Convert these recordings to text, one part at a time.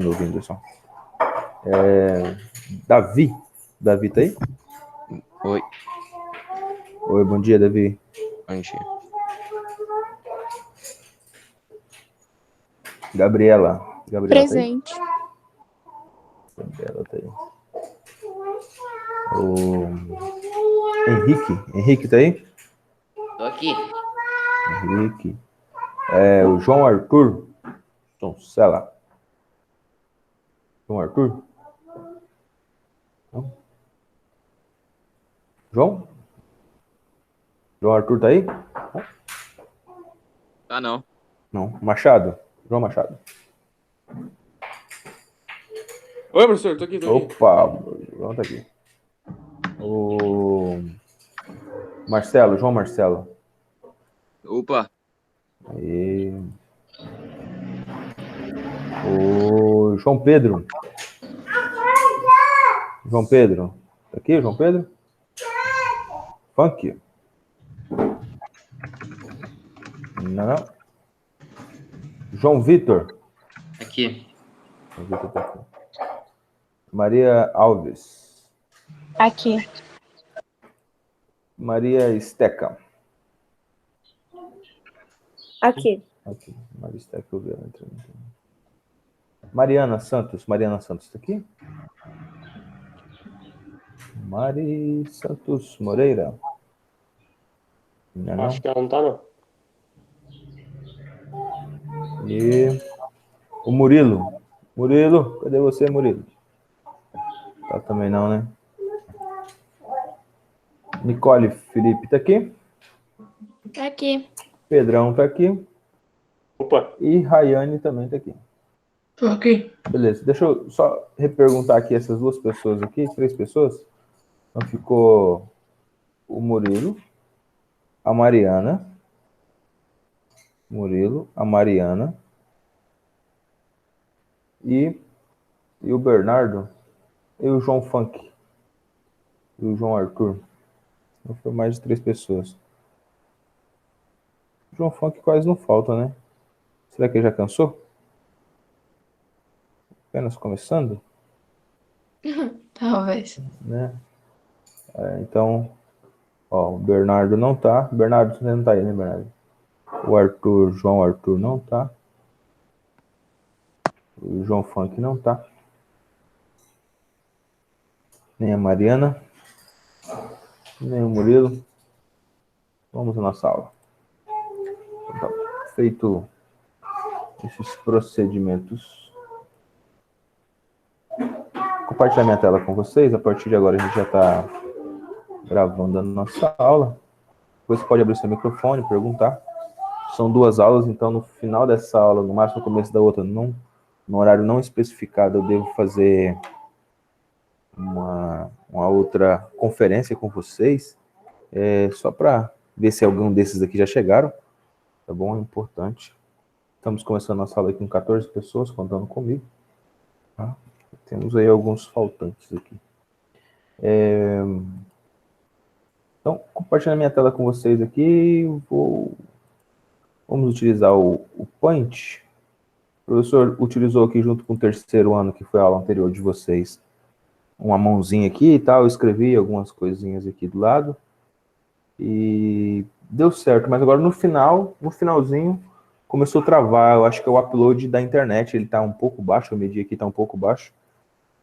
me ouvindo, pessoal. Davi. Davi tá aí? Oi. Oi, bom dia, Davi. Bom dia. Gabriela. Gabriela Presente. Tá aí? Gabriela tá aí. O Henrique. Henrique tá aí? Tô aqui. Henrique. O João Arthur. Toncela. João Arthur? Não? João? João Arthur tá aí? Ah, não. Não. Machado? João Machado. Oi, professor, tô aqui. Opa, o João tá aqui. O Marcelo, João Marcelo. Opa. Aí. O João Pedro. João Pedro. Tá aqui, João Pedro? Funk. Não. João Vitor. Aqui. João Vitor tá aqui. Maria Alves. Aqui. Maria Esteca. Aqui. Aqui. Maria Esteca, eu vi ela entrando. Mariana Santos. Mariana Santos tá aqui? Mari Santos Moreira. Não. Acho que ela não tá, não. E o Murilo. Murilo, cadê você, Murilo? Tá também não, né? Nicole Felipe tá aqui? Aqui. Pedrão tá aqui. Opa. E Rayane também tá aqui. Tô aqui. Beleza, deixa eu só reperguntar aqui essas duas pessoas aqui, 3 pessoas. Então ficou o Murilo, a Mariana. Murilo, a Mariana. E o Bernardo. E o João Funk. E o João Arthur. Então foi mais de 3 pessoas. O João Funk quase não falta, né? Será que ele já cansou? Apenas começando? Talvez. Né? Então, ó, o Bernardo não tá. Bernardo, você não tá aí, né, Bernardo? O Arthur, João Arthur não tá. O João Funk não tá. Nem a Mariana. Nem o Murilo. Vamos à nossa aula. Então, feito esses procedimentos. Compartilhar minha tela com vocês. A partir de agora a gente já está gravando a nossa aula. Você pode abrir seu microfone, perguntar. São 2 aulas, então no final dessa aula, no máximo no começo da outra, no horário não especificado, eu devo fazer uma outra conferência com vocês, só para ver se algum desses aqui já chegaram, tá bom? É importante. Estamos começando a nossa aula aqui com 14 pessoas, contando comigo. Tá? Temos aí alguns faltantes aqui. Então, compartilhando minha tela com vocês aqui, vamos utilizar o Paint. O professor utilizou aqui junto com o 3º ano, que foi a aula anterior de vocês, uma mãozinha aqui e tal, eu escrevi algumas coisinhas aqui do lado, e deu certo, mas agora no finalzinho, começou a travar. Eu acho que é o upload da internet, ele tá um pouco baixo, eu medi aqui, tá um pouco baixo,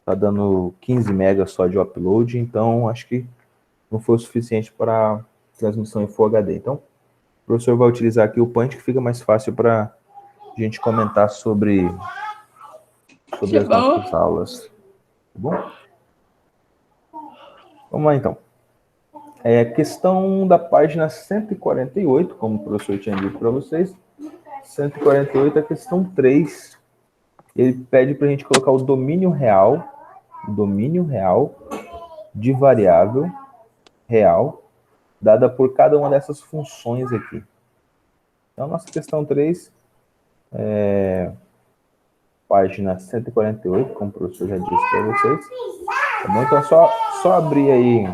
tá dando 15 megas só de upload, então acho que não foi o suficiente para transmissão em Full HD. Então, o professor vai utilizar aqui o Paint, que fica mais fácil para a gente comentar sobre as nossas aulas. Tá bom? Vamos lá, então. Questão da página 148, como o professor tinha dito para vocês. 148, a questão 3. Ele pede para a gente colocar o domínio real de variável real, dada por cada uma dessas funções aqui. Então, nossa questão 3, página 148, como o professor já disse para vocês. Tá bom? Então, só abrir aí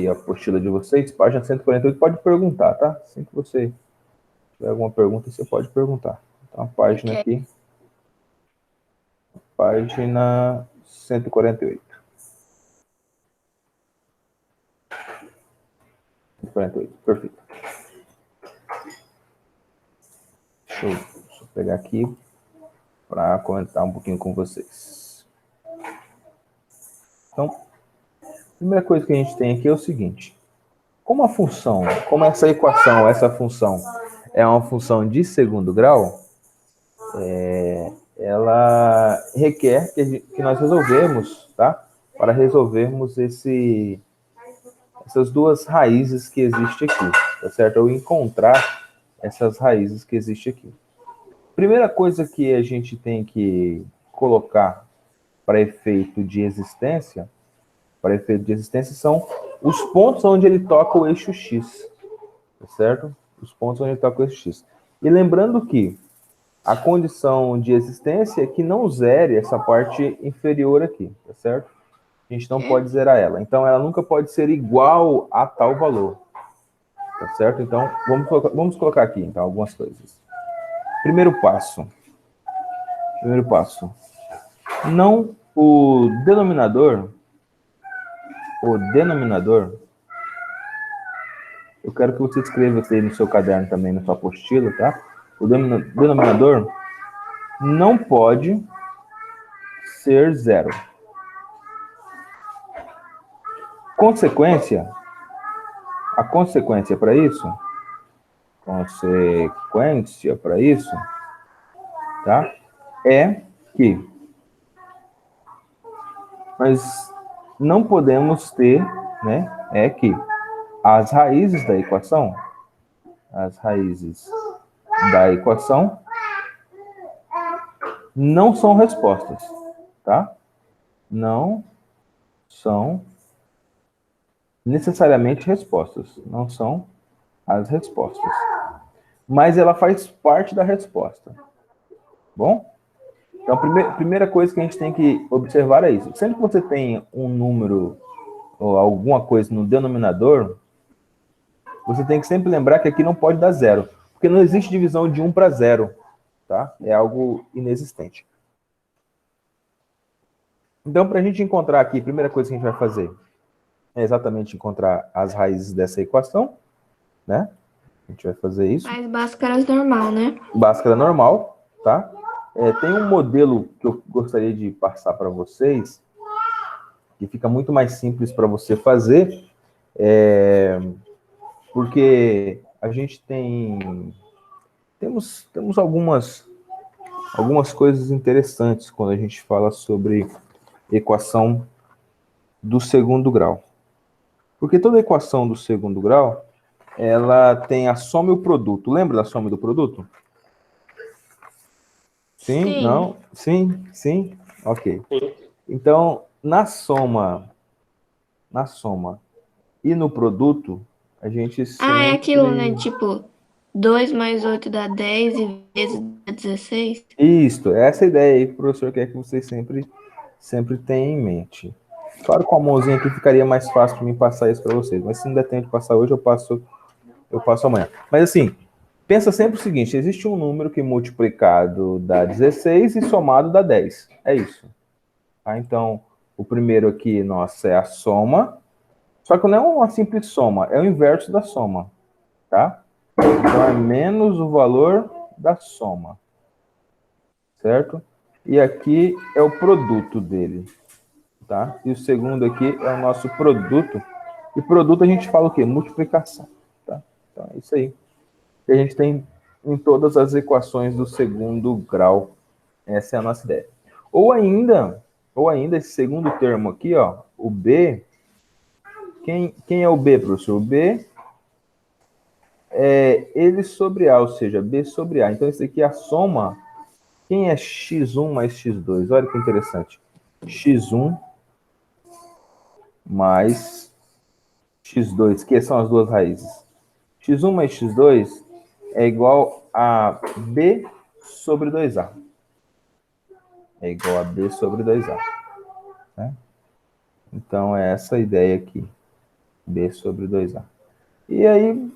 a apostila de vocês, página 148, pode perguntar, tá? Assim que você tiver alguma pergunta, você pode perguntar. Então, a página aqui, página 148. 148, perfeito. Deixa eu pegar aqui para comentar um pouquinho com vocês. Então, a primeira coisa que a gente tem aqui é o seguinte. Como essa equação, essa função é uma função de segundo grau, ela requer que nós resolvemos, tá? Para resolvermos essas duas raízes que existem aqui, tá certo? Ou encontrar essas raízes que existem aqui. Primeira coisa que a gente tem que colocar para efeito de existência, são os pontos onde ele toca o eixo X, tá certo? Os pontos onde ele toca o eixo X. E lembrando que a condição de existência é que não zere essa parte inferior aqui, tá certo? A gente não pode zerar ela. Então, ela nunca pode ser igual a tal valor, tá certo? Então, vamos colocar aqui, então, algumas coisas. Primeiro passo. Não, o denominador, eu quero que você escreva isso aí no seu caderno também, na sua apostila, tá? O denominador não pode ser zero. A consequência para isso, tá? É que nós não podemos ter, né? É que as raízes da equação, não são respostas, tá? Não são necessariamente respostas, não são as respostas. Mas ela faz parte da resposta. Bom? Então, a primeira coisa que a gente tem que observar é isso. Sempre que você tem um número ou alguma coisa no denominador, você tem que sempre lembrar que aqui não pode dar zero, porque não existe divisão de 1 para 0, tá? É algo inexistente. Então, para a gente encontrar aqui, a primeira coisa que a gente vai fazer é exatamente encontrar as raízes dessa equação, né? A gente vai fazer isso. Mas Bhaskara normal, né? Bhaskara normal, tá? Tem um modelo que eu gostaria de passar para vocês, que fica muito mais simples para você fazer, porque a gente temos algumas coisas interessantes quando a gente fala sobre equação do segundo grau. Porque toda equação do segundo grau, ela tem a soma e o produto. Lembra da soma e do produto? Sim? Sim. Não? Sim? Sim? Ok. Então, na soma e no produto, a gente sempre... Ah, é aquilo, né? Tipo, 2 mais 8 dá 10 e vezes dá 16. Isso, essa ideia aí que o professor quer que vocês sempre tenham em mente. Claro, com a mãozinha aqui ficaria mais fácil para mim passar isso para vocês, mas se não der tempo de passar hoje, eu passo amanhã. Mas assim, pensa sempre o seguinte, existe um número que multiplicado dá 16 e somado dá 10. É isso. Tá? Então, o primeiro aqui, nossa, é a soma, só que não é uma simples soma, é o inverso da soma, tá? Então, é menos o valor da soma, certo? E aqui é o produto dele, tá? E o segundo aqui é o nosso produto. E produto a gente fala o quê? Multiplicação, tá? Então, é isso aí que a gente tem em todas as equações do segundo grau. Essa é a nossa ideia. Ou ainda esse segundo termo aqui, ó, o B. Quem é o B, professor? O B é ele sobre A, ou seja, B sobre A. Então, esse aqui é a soma. Quem é x1 mais x2? Olha que interessante. x1 mais x2, que são as duas raízes. x1 mais x2 é igual a B sobre 2A. É igual a B sobre 2A. Né? Então, é essa a ideia aqui. B sobre 2A. E aí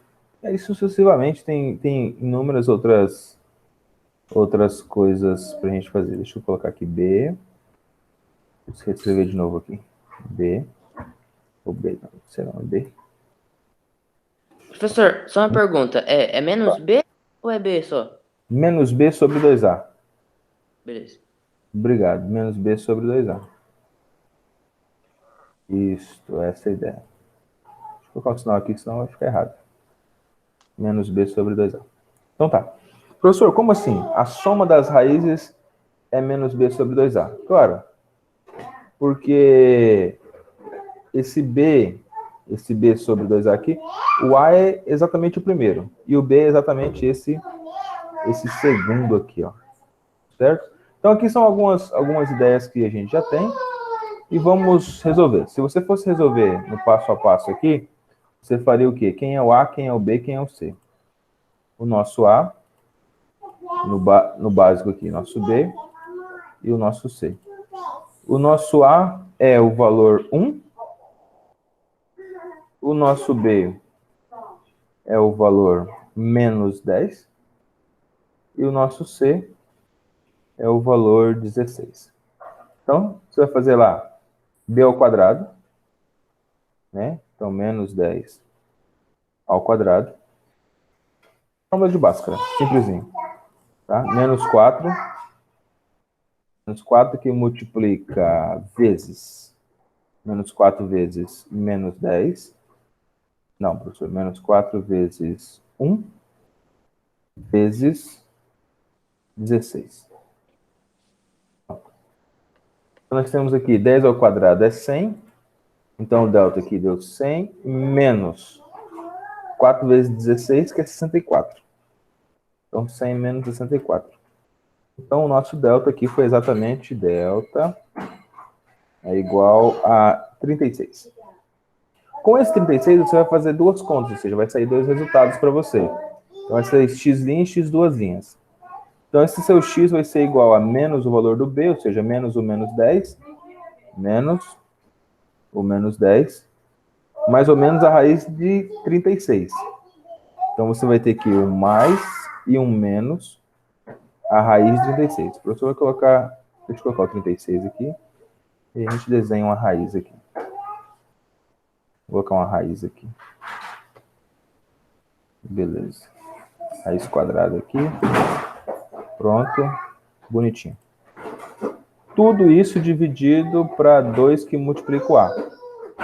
sucessivamente, tem inúmeras outras coisas para a gente fazer. Deixa eu colocar aqui B Vou escrever de novo aqui. B. Ou B, não, será um B. Professor, só uma pergunta. É menos B ou é B só? Menos B sobre 2A. Beleza. Obrigado. Menos B sobre 2A. Isto, essa é a ideia. Deixa eu colocar o sinal aqui, senão vai ficar errado. Menos B sobre 2A. Então tá. Professor, como assim? A soma das raízes é menos B sobre 2A. Claro. Porque esse B sobre 2A aqui, o A é exatamente o primeiro. E o B é exatamente esse segundo aqui, ó. Certo? Então aqui são algumas ideias que a gente já tem. E vamos resolver. Se você fosse resolver no passo a passo aqui, você faria o quê? Quem é o A, quem é o B, quem é o C? O nosso A, no básico aqui, nosso B e o nosso C. O nosso A é o valor 1. O nosso B é o valor menos 10. E o nosso C é o valor 16. Então, você vai fazer lá B ao quadrado, né? Então, menos 10 ao quadrado. Fórmula de Bhaskara, simplesinho. Tá? Menos 4. Menos 4 que multiplica vezes. Menos 4 vezes menos 10. Não, professor. Menos 4 vezes 1 vezes 16. Então, nós temos aqui 10 ao quadrado é 100. Então, o delta aqui deu 100 menos 4 vezes 16, que é 64. Então, 100 menos 64. Então, o nosso delta aqui foi exatamente delta é igual a 36. Com esse 36, você vai fazer duas contas, ou seja, vai sair dois resultados para você. Então, vai ser x' e x duas linhas. Então, esse seu x vai ser igual a menos o valor do b, ou seja, menos o menos 10, menos o menos 10, mais ou menos a raiz de 36. Então, você vai ter que um mais e um menos a raiz de 36. O professor vai colocar, deixa eu colocar o 36 aqui, e a gente desenha uma raiz aqui. Vou colocar uma raiz aqui. Beleza. Raiz quadrada aqui. Pronto. Bonitinho. Tudo isso dividido para 2 que multiplica o A.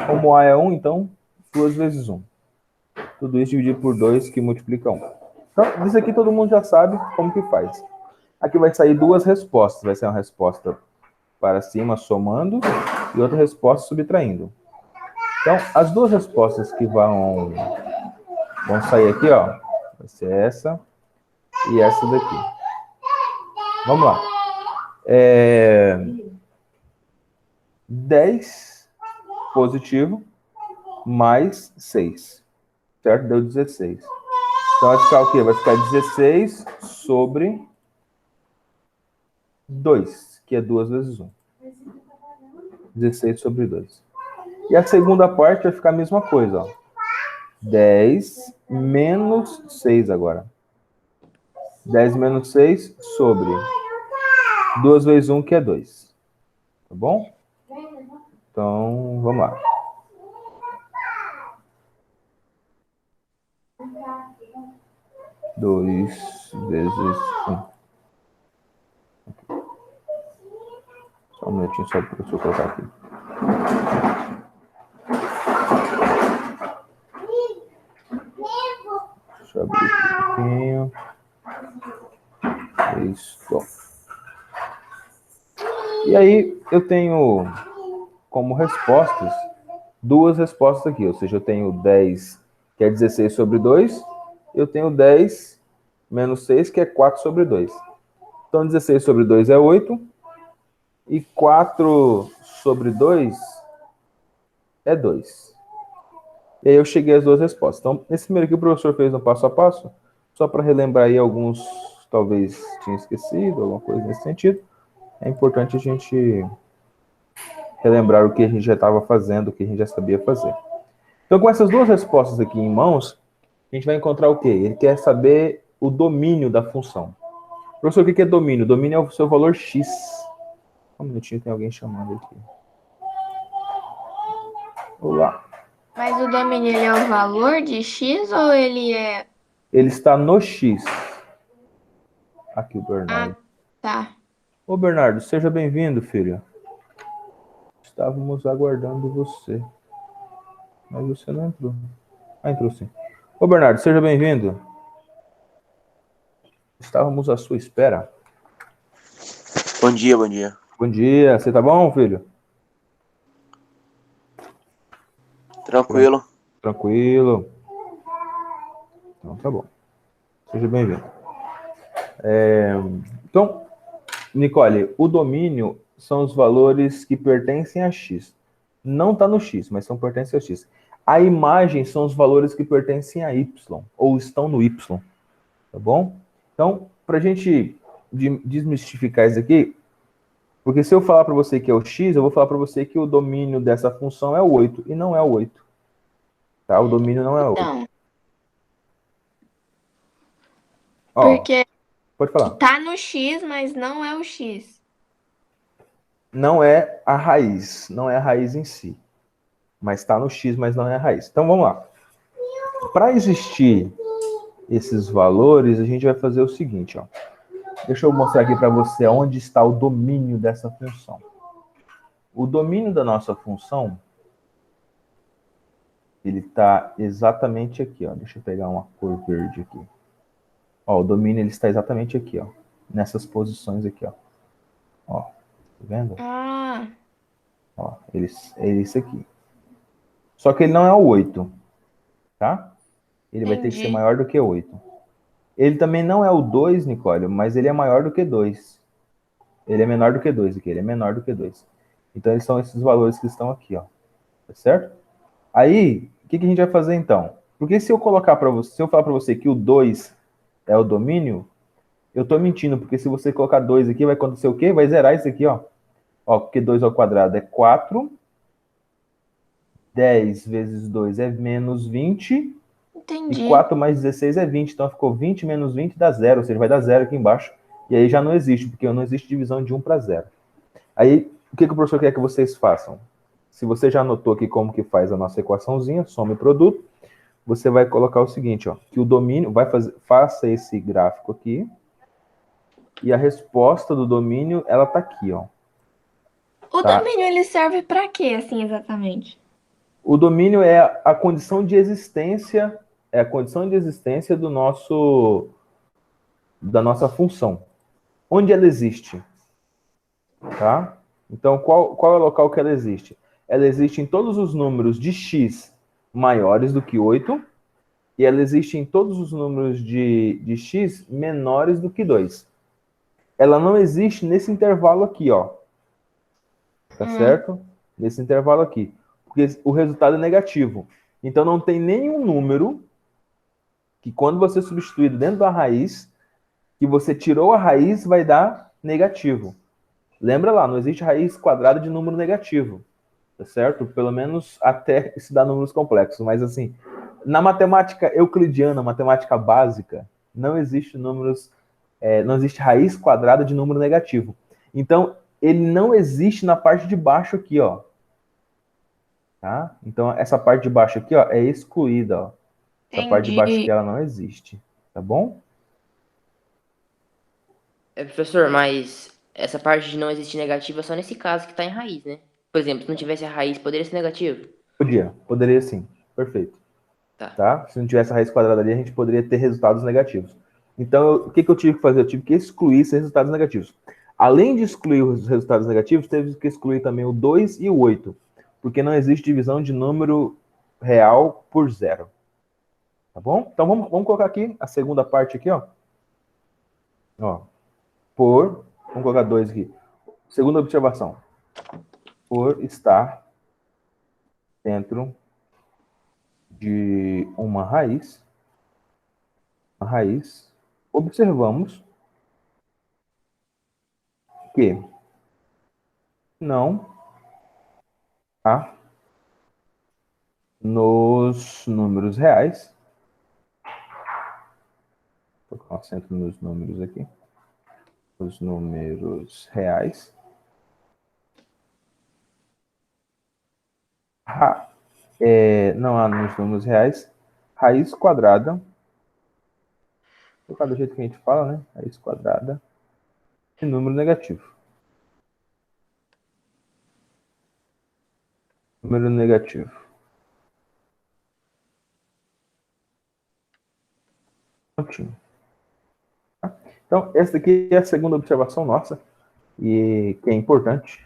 Como A é 1, então 2 vezes 1. Tudo isso dividido por 2 que multiplica 1. Então, isso aqui todo mundo já sabe como que faz. Aqui vai sair duas respostas. Vai ser uma resposta para cima, somando, e outra resposta subtraindo. Então, as duas respostas que vão sair aqui, ó, vai ser essa e essa daqui. Vamos lá. 10 positivo mais 6, certo? Deu 16. Então, vai ficar o quê? Vai ficar 16 sobre 2, que é 2 vezes 1. 16 sobre 2. E a segunda parte vai ficar a mesma coisa, ó. 10 menos 6 agora. 10 menos 6 sobre 2 vezes 1, que é 2. Tá bom? Então, vamos lá. Dois vezes 1. Só um minutinho só para o professor colocar aqui. Deixa eu abrir aqui um pouquinho. Isso. E aí, eu tenho como respostas, duas respostas aqui. Ou seja, eu tenho 10, que é 16 sobre 2. Eu tenho 10 menos 6, que é 4 sobre 2. Então, 16 sobre 2 é 8. E 4 sobre 2 é 2. E aí eu cheguei às duas respostas. Então, esse primeiro aqui o professor fez no passo a passo, só para relembrar aí alguns, talvez tinha esquecido, alguma coisa nesse sentido. É importante a gente relembrar o que a gente já estava fazendo, o que a gente já sabia fazer. Então, com essas duas respostas aqui em mãos, a gente vai encontrar o quê? Ele quer saber o domínio da função. Professor, o que é domínio? Domínio é o seu valor x. Um minutinho, tem alguém chamando aqui. Olá. Mas o domínio ele é o valor de x ou ele é... Ele está no X. Aqui o Ah, Bernardo. tá. Ô, Bernardo, seja bem-vindo, filho. Estávamos aguardando você. Mas você não entrou. Ah, entrou sim. Ô, Bernardo, seja bem-vindo. Estávamos à sua espera. Bom dia, bom dia. Bom dia. Você tá bom, filho? Tranquilo. Tranquilo. Então, tá bom. Seja bem-vindo. Então, Nicole, o domínio são os valores que pertencem a X. Não está no X, mas são pertencem a X. A imagem são os valores que pertencem a Y, ou estão no Y. Tá bom? Então, para a gente desmistificar isso aqui, porque se eu falar para você que é o X, eu vou falar para você que o domínio dessa função é o 8, e não é o 8. Tá? O domínio não é o 8. Então, Ó, porque pode falar. tá no x, mas não é o x. Não é a raiz, não é a raiz em si. Mas está no X, mas não é a raiz. Então vamos lá. Para existir esses valores, a gente vai fazer o seguinte, ó. Deixa eu mostrar aqui para você onde está o domínio dessa função. O domínio da nossa função, ele está exatamente aqui, ó. Deixa eu pegar uma cor verde aqui. Ó, o domínio ele está exatamente aqui, ó. Nessas posições aqui, ó. Ó, tá vendo? Ah, Ó, é esse aqui. Só que ele não é o 8, tá? Ele vai ter que ser entendi. maior do que 8. Ele também não é o 2, Nicole, mas ele é maior do que 2. Ele é menor do que 2 aqui, ele é menor do que 2. Então, eles são esses valores que estão aqui, ó. Tá certo? Aí, o que a gente vai fazer então? Porque se eu colocar para você, se eu falar para você que o 2 é o domínio, eu estou mentindo, porque se você colocar 2 aqui, vai acontecer o quê? Vai zerar isso aqui, ó. Ó, porque 2 ao quadrado é 4. 10 vezes 2 é menos 20. E Entendi. 4 mais 16 é 20. Então ficou 20 menos 20 dá 0. Ou seja, vai dar 0 aqui embaixo. E aí já não existe, porque não existe divisão de 1 para 0. Aí, o que o professor quer que vocês façam? Se você já anotou aqui como que faz a nossa equaçãozinha, soma e produto, você vai colocar o seguinte, ó, que o domínio, faça esse gráfico aqui, e a resposta do domínio, ela tá aqui, ó. O Tá? domínio ele serve para quê, assim, exatamente? O domínio é a condição de existência, da nossa função. Onde ela existe, tá? Então, qual é o local que ela existe? Ela existe em todos os números de x maiores do que 8, e ela existe em todos os números de x menores do que 2. Ela não existe nesse intervalo aqui, ó. Tá certo? Nesse intervalo aqui. Porque o resultado é negativo. Então, não tem nenhum número que, quando você substituir dentro da raiz, que você tirou a raiz, vai dar negativo. Lembra lá, não existe raiz quadrada de número negativo, tá certo? Pelo menos até se dá números complexos. Mas assim, na matemática euclidiana, matemática básica, não existe não existe raiz quadrada de número negativo. Então, ele não existe na parte de baixo aqui, ó. Tá? Então, essa parte de baixo aqui, ó, é excluída, ó. Essa parte de baixo aqui, Entendi. ela não existe, tá bom? Professor, mas essa parte de não existir negativo é só nesse caso que tá em raiz, né? Por exemplo, se não tivesse a raiz, poderia ser negativo? Poderia sim, perfeito. Tá. Tá? Se não tivesse a raiz quadrada ali, a gente poderia ter resultados negativos. Então, o que eu tive que fazer? Eu tive que excluir esses resultados negativos. Além de excluir os resultados negativos, teve que excluir também o 2 e o 8, porque não existe divisão de número real por zero. Tá bom? Então, vamos colocar aqui a segunda parte aqui, ó. Vamos colocar 2 aqui. Segunda observação. Por estar dentro de uma raiz, observamos que não há nos números reais, vou colocar um acento nos números aqui, os números reais, não há nos números reais raiz quadrada, vou colocar do jeito que a gente fala, né? Raiz quadrada de número negativo. Número negativo. Prontinho. Então, essa aqui é a segunda observação nossa, e que é importante,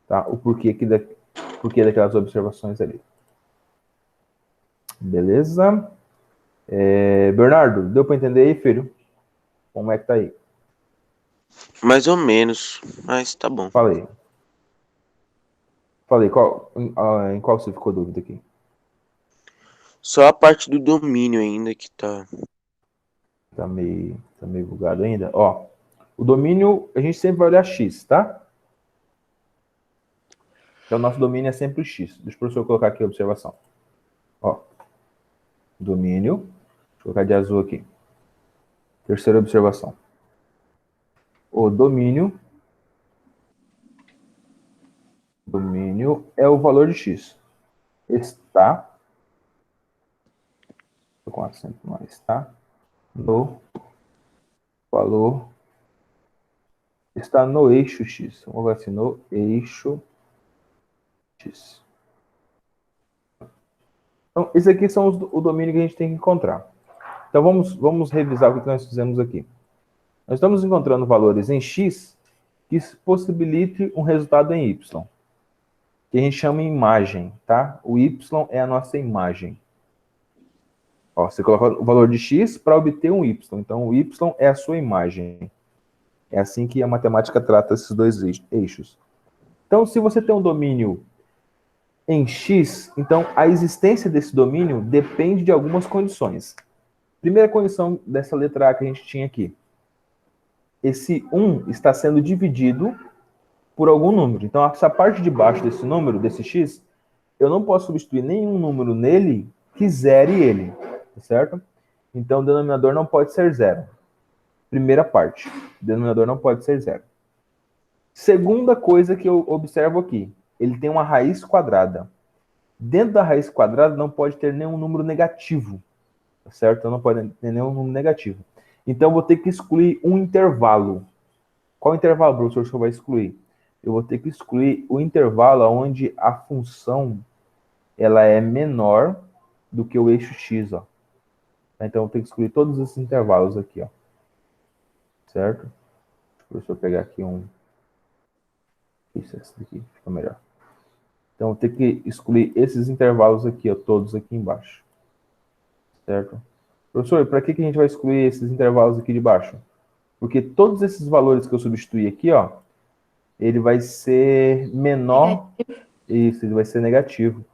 tá? O porquê daquelas observações ali. Beleza? Bernardo, deu para entender aí, filho? Como é que tá aí? Mais ou menos, mas tá bom. Falei, em qual você ficou dúvida aqui? Só a parte do domínio ainda que tá. Tá meio bugado ainda. Ó, o domínio, a gente sempre vai olhar x, tá? Então, o nosso domínio é sempre x. Deixa o professor colocar aqui a observação. Ó, domínio, deixa eu colocar de azul aqui. Terceira observação. O domínio é o valor de x. Está, com acento no está, no valor, está no eixo x. Vamos ver assim, no eixo x. Então, esses aqui são o domínio que a gente tem que encontrar. Então, vamos revisar o que nós fizemos aqui. Nós estamos encontrando valores em x que possibilite um resultado em y, que a gente chama imagem, tá? O y é a nossa imagem. Ó, você coloca o valor de x para obter um y. Então, o y é a sua imagem. É assim que a matemática trata esses dois eixos. Então, se você tem um domínio em x, então a existência desse domínio depende de algumas condições. Primeira condição dessa letra A que a gente tinha aqui. Esse 1 está sendo dividido por algum número. Então, essa parte de baixo desse número, desse x, eu não posso substituir nenhum número nele que zere ele, tá certo? Então, o denominador não pode ser zero. Primeira parte, o denominador não pode ser zero. Segunda coisa que eu observo aqui, ele tem uma raiz quadrada. Dentro da raiz quadrada não pode ter nenhum número negativo, tá certo? Então, não pode ter nenhum número negativo. Então, eu vou ter que excluir um intervalo. Qual intervalo, professor, que eu vou excluir? Eu vou ter que excluir o intervalo onde a função ela é menor do que o eixo x, ó. Então, eu vou ter que excluir todos esses intervalos aqui, ó. Certo? Deixa o professor pegar aqui um... Isso, esse daqui fica melhor. Então, eu vou ter que excluir esses intervalos aqui, ó, todos aqui embaixo. Certo? Professor, para que a gente vai excluir esses intervalos aqui de baixo? Porque todos esses valores que eu substituí aqui, ó, ele vai ser menor. Isso, ele vai ser negativo.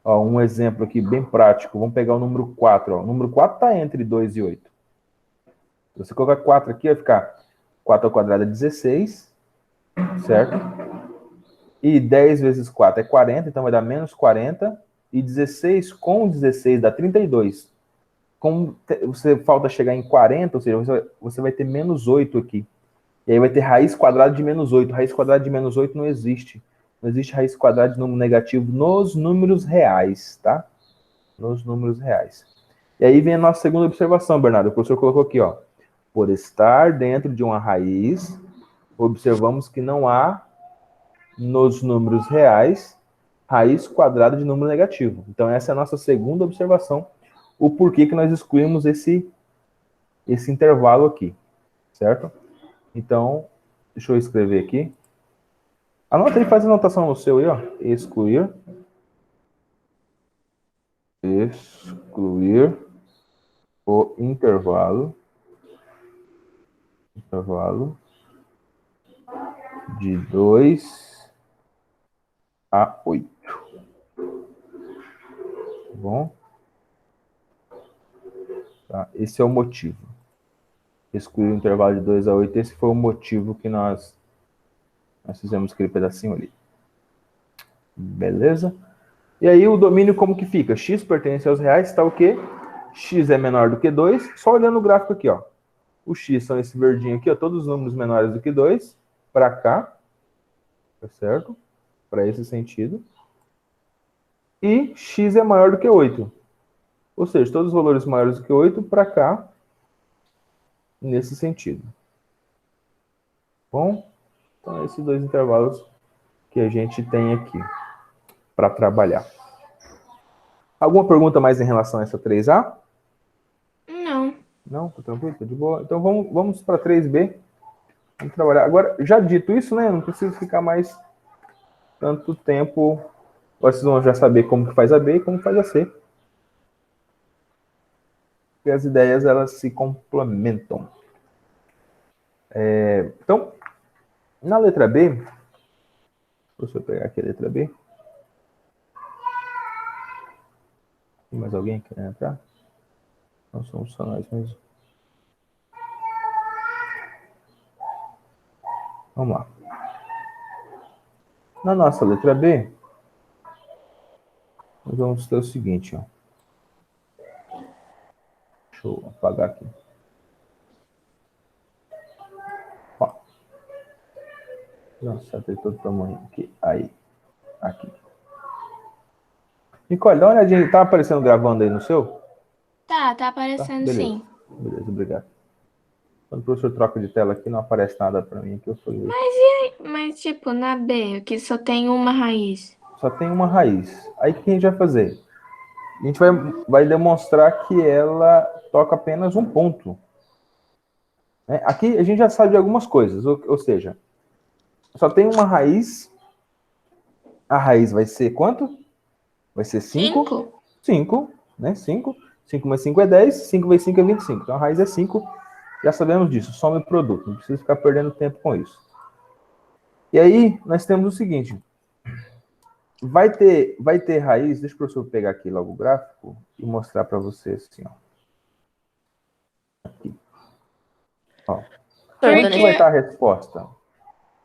Ó, um exemplo aqui bem prático. Vamos pegar o número 4. Ó. O número 4 está entre 2 e 8. Se você colocar 4 aqui, vai ficar 4 ao quadrado é 16, certo? E 10 vezes 4 é 40, então vai dar menos 40. E 16 com 16 dá 32. Como você falta chegar em 40, ou seja, você vai ter menos 8 aqui. E aí vai ter raiz quadrada de menos 8. Raiz quadrada de menos 8 não existe. Não existe raiz quadrada de número negativo nos números reais, tá? Nos números reais. E aí vem a nossa segunda observação, Bernardo. O professor colocou aqui, ó. Por estar dentro de uma raiz, observamos que não há nos números reais raiz quadrada de número negativo. Então essa é a nossa segunda observação. O porquê que nós excluímos esse intervalo aqui, certo? Então, deixa eu escrever aqui. Anota aí, faz a anotação no seu aí, ó. Excluir o intervalo de 2 a 8. Tá bom? Tá? Esse é o motivo. Excluir o intervalo de 2 a 8, esse foi o motivo que nós fizemos aquele pedacinho ali. Beleza? E aí o domínio como que fica? X pertence aos reais, está o quê? X é menor do que 2, só olhando o gráfico aqui, ó. O X são esse verdinho aqui, ó, todos os números menores do que 2, para cá, tá certo? Para esse sentido. e x é maior do que 8. Ou seja, todos os valores maiores do que 8 para cá, nesse sentido. Bom, então esses dois intervalos que a gente tem aqui para trabalhar. Alguma pergunta mais em relação a essa 3A? Não. Não? Tá tranquilo? Tá de boa? Então vamos para 3B. Vamos trabalhar. Agora, já dito isso, né? Não preciso ficar mais tanto tempo. Agora vocês vão já saber como que faz a B e como faz a C. Porque as ideias, elas se complementam. Então, na letra B, deixa eu pegar aqui a letra B. Tem mais alguém que quer entrar? Não somos só nós mesmo. Vamos lá. Na nossa letra B, nós vamos ter o seguinte, ó. Deixa eu apagar aqui. Ó. Nossa, acertou o tamanho aqui. Aí. Aqui. Nicole, dá uma olhadinha. Tá aparecendo gravando aí no seu? Tá Tá? aparecendo Beleza. sim. Beleza, obrigado. Quando o professor troca de tela aqui, não aparece nada para mim. Que eu fui... Mas, tipo, na B, aqui só tem uma raiz. Só tem uma raiz. Aí o que a gente vai fazer? A gente vai demonstrar que ela toca apenas um ponto. Né? Aqui a gente já sabe de algumas coisas. Ou seja, só tem uma raiz. A raiz vai ser quanto? Vai ser 5. 5, né? 5. 5 mais 5 é 10. 5 vezes 5 é 25. Então a raiz é 5. Já sabemos disso. Soma e produto. Não precisa ficar perdendo tempo com isso. E aí, nós temos o seguinte. Vai ter raiz. Deixa o professor pegar aqui logo o gráfico e mostrar para você assim, ó. Aqui. Ó. Onde que vai estar a resposta?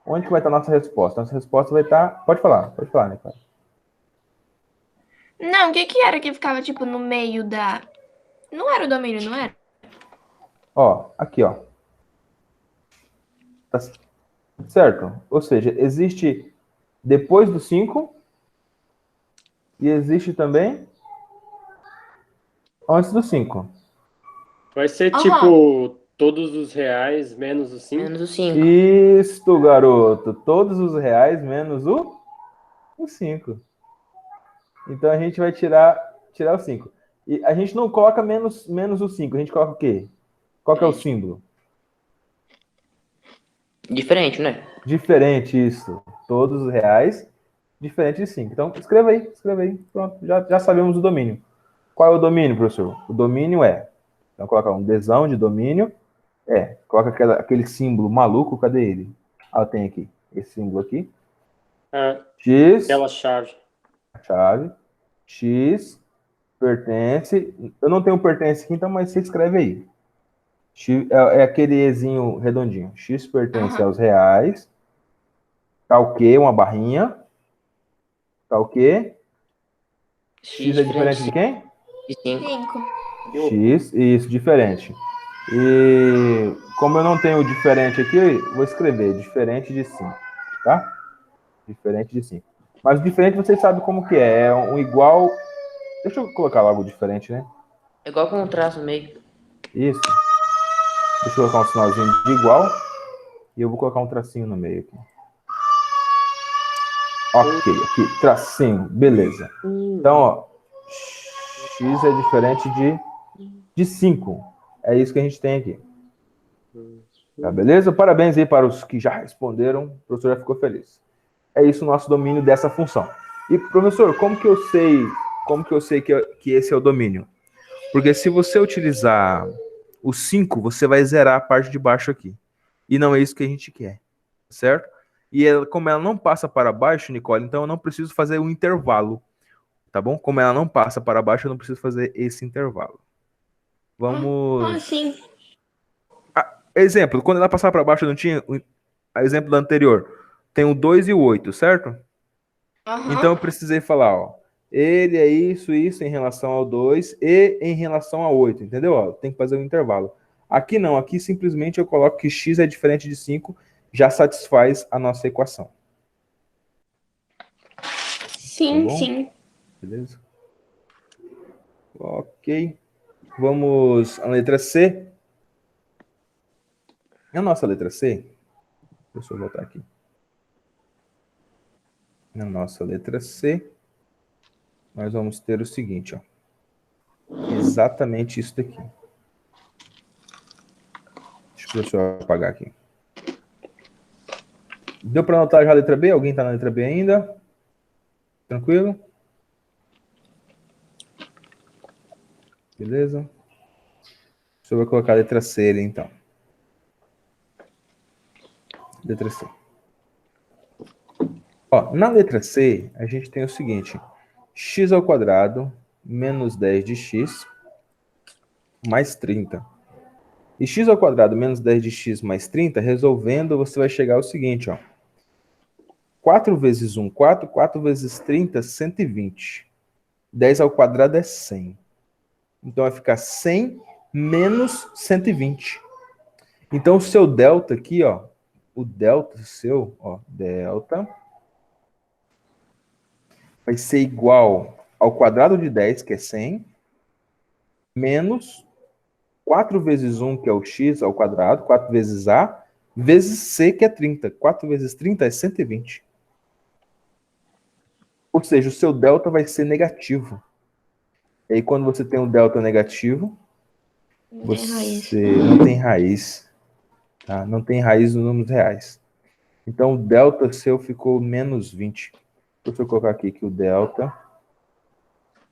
Onde que vai estar a nossa resposta? Nossa resposta vai estar... Pode falar, né, cara? Não, o que era que ficava, tipo, no meio da... Não era o domínio, não era? Ó, aqui, ó. Tá certo? Ou seja, existe depois do 5 e existe também antes do 5. Vai ser Aham. tipo todos os reais menos os 5. Menos o 5. Isto, garoto. Todos os reais menos o 5. Então a gente vai tirar o 5. E a gente não coloca menos o 5. A gente coloca o quê? Qual que é o símbolo? Diferente, né? Diferente, isso. Todos os reais, diferente de 5. Então, escreva aí. Pronto, já sabemos o domínio. Qual é o domínio, professor? O domínio é... Então, coloca um Dzão de domínio. Coloca aquele símbolo maluco. Cadê ele? Ah, tem aqui. Esse símbolo aqui. X. Aquela chave. Chave. X pertence... Eu não tenho pertence aqui, então, mas você escreve aí. X, é aquele Ezinho redondinho. X pertence aos reais. Tá o quê? Uma barrinha. Tá o quê? X é diferente de quem? De 5. 5. X, isso, diferente. E como eu não tenho diferente aqui, vou escrever diferente de 5, tá? Diferente de 5. Mas o diferente vocês sabem como que é. É um igual... Deixa eu colocar logo o diferente, né? É igual com um traço no meio. Isso. Deixa eu colocar um sinalzinho de igual. E eu vou colocar um tracinho no meio aqui. Ok, aqui, tracinho, beleza. Então, ó, x é diferente de 5. É isso que a gente tem aqui. Tá, beleza? Parabéns aí para os que já responderam. O professor já ficou feliz. É isso o nosso domínio dessa função. E, professor, como que eu sei que esse é o domínio? Porque se você utilizar o 5, você vai zerar a parte de baixo aqui. E não é isso que a gente quer, certo? E como ela não passa para baixo, Nicole, então eu não preciso fazer um intervalo, tá bom? Como ela não passa para baixo, eu não preciso fazer esse intervalo. Vamos... Sim. Exemplo, quando ela passar para baixo, eu não tinha... Exemplo do anterior. Tem o 2 e o 8, certo? Então eu precisei falar, ó. Ele é isso em relação ao 2 e em relação ao 8, entendeu? Ó, tem que fazer um intervalo. Aqui não, aqui simplesmente eu coloco que x é diferente de 5, já satisfaz a nossa equação. Sim, Tá bom? sim. Beleza? Ok. Vamos à letra C. A nossa letra C, deixa eu voltar aqui. Na nossa letra C, nós vamos ter o seguinte, ó. Exatamente isso daqui. Deixa eu apagar aqui. Deu para anotar já a letra B? Alguém está na letra B ainda? Tranquilo? Beleza? Eu vou colocar a letra C ali, então. Letra C. Ó, na letra C, a gente tem o seguinte. X ao quadrado menos 10 de x mais 30. E x ao quadrado menos 10 de x mais 30, resolvendo, você vai chegar ao seguinte, ó. 4 vezes 1, 4. 4 vezes 30, 120. 10 ao quadrado é 100. Então vai ficar 100 menos 120. Então o seu delta aqui, ó, o delta seu, ó, delta vai ser igual ao quadrado de 10, que é 100, menos 4 vezes 1, que é o x ao quadrado, 4 vezes a, vezes c, que é 30. 4 vezes 30 é 120. Ou seja, o seu delta vai ser negativo. E aí, quando você tem um delta negativo, você não tem raiz. Tá? Não tem raiz nos números reais. Então, o delta seu ficou menos 20. Deixa eu colocar aqui que o delta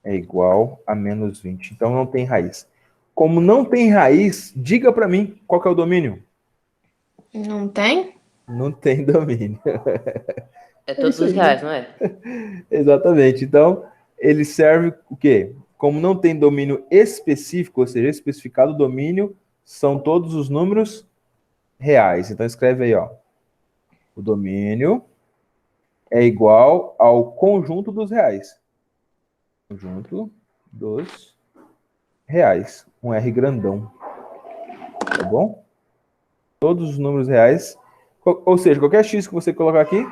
é igual a menos 20. Então, não tem raiz. Como não tem raiz, diga para mim qual que é o domínio. Não tem? Não tem domínio. É todos os reais, não é? Exatamente. Então, ele serve o quê? Como não tem domínio específico, ou seja, especificado o domínio, são todos os números reais. Então, escreve aí, ó. O domínio é igual ao conjunto dos reais. Conjunto dos reais. Um R grandão. Tá bom? Todos os números reais. Ou seja, qualquer X que você colocar aqui,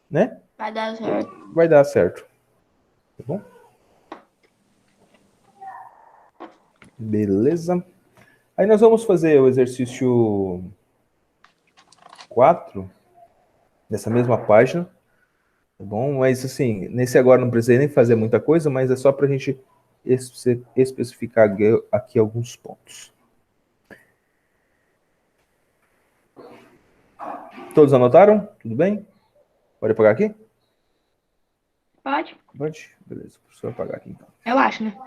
né? Vai dar certo. Vai dar certo. Tá bom? Beleza. Aí nós vamos fazer o exercício 4 nessa mesma página. Tá bom? Mas assim, nesse agora não precisei nem fazer muita coisa, mas é só para a gente especificar aqui alguns pontos. Todos anotaram? Tudo bem? Pode apagar aqui? Pode? Pode? Beleza, o professor apagar aqui então. Eu acho, né?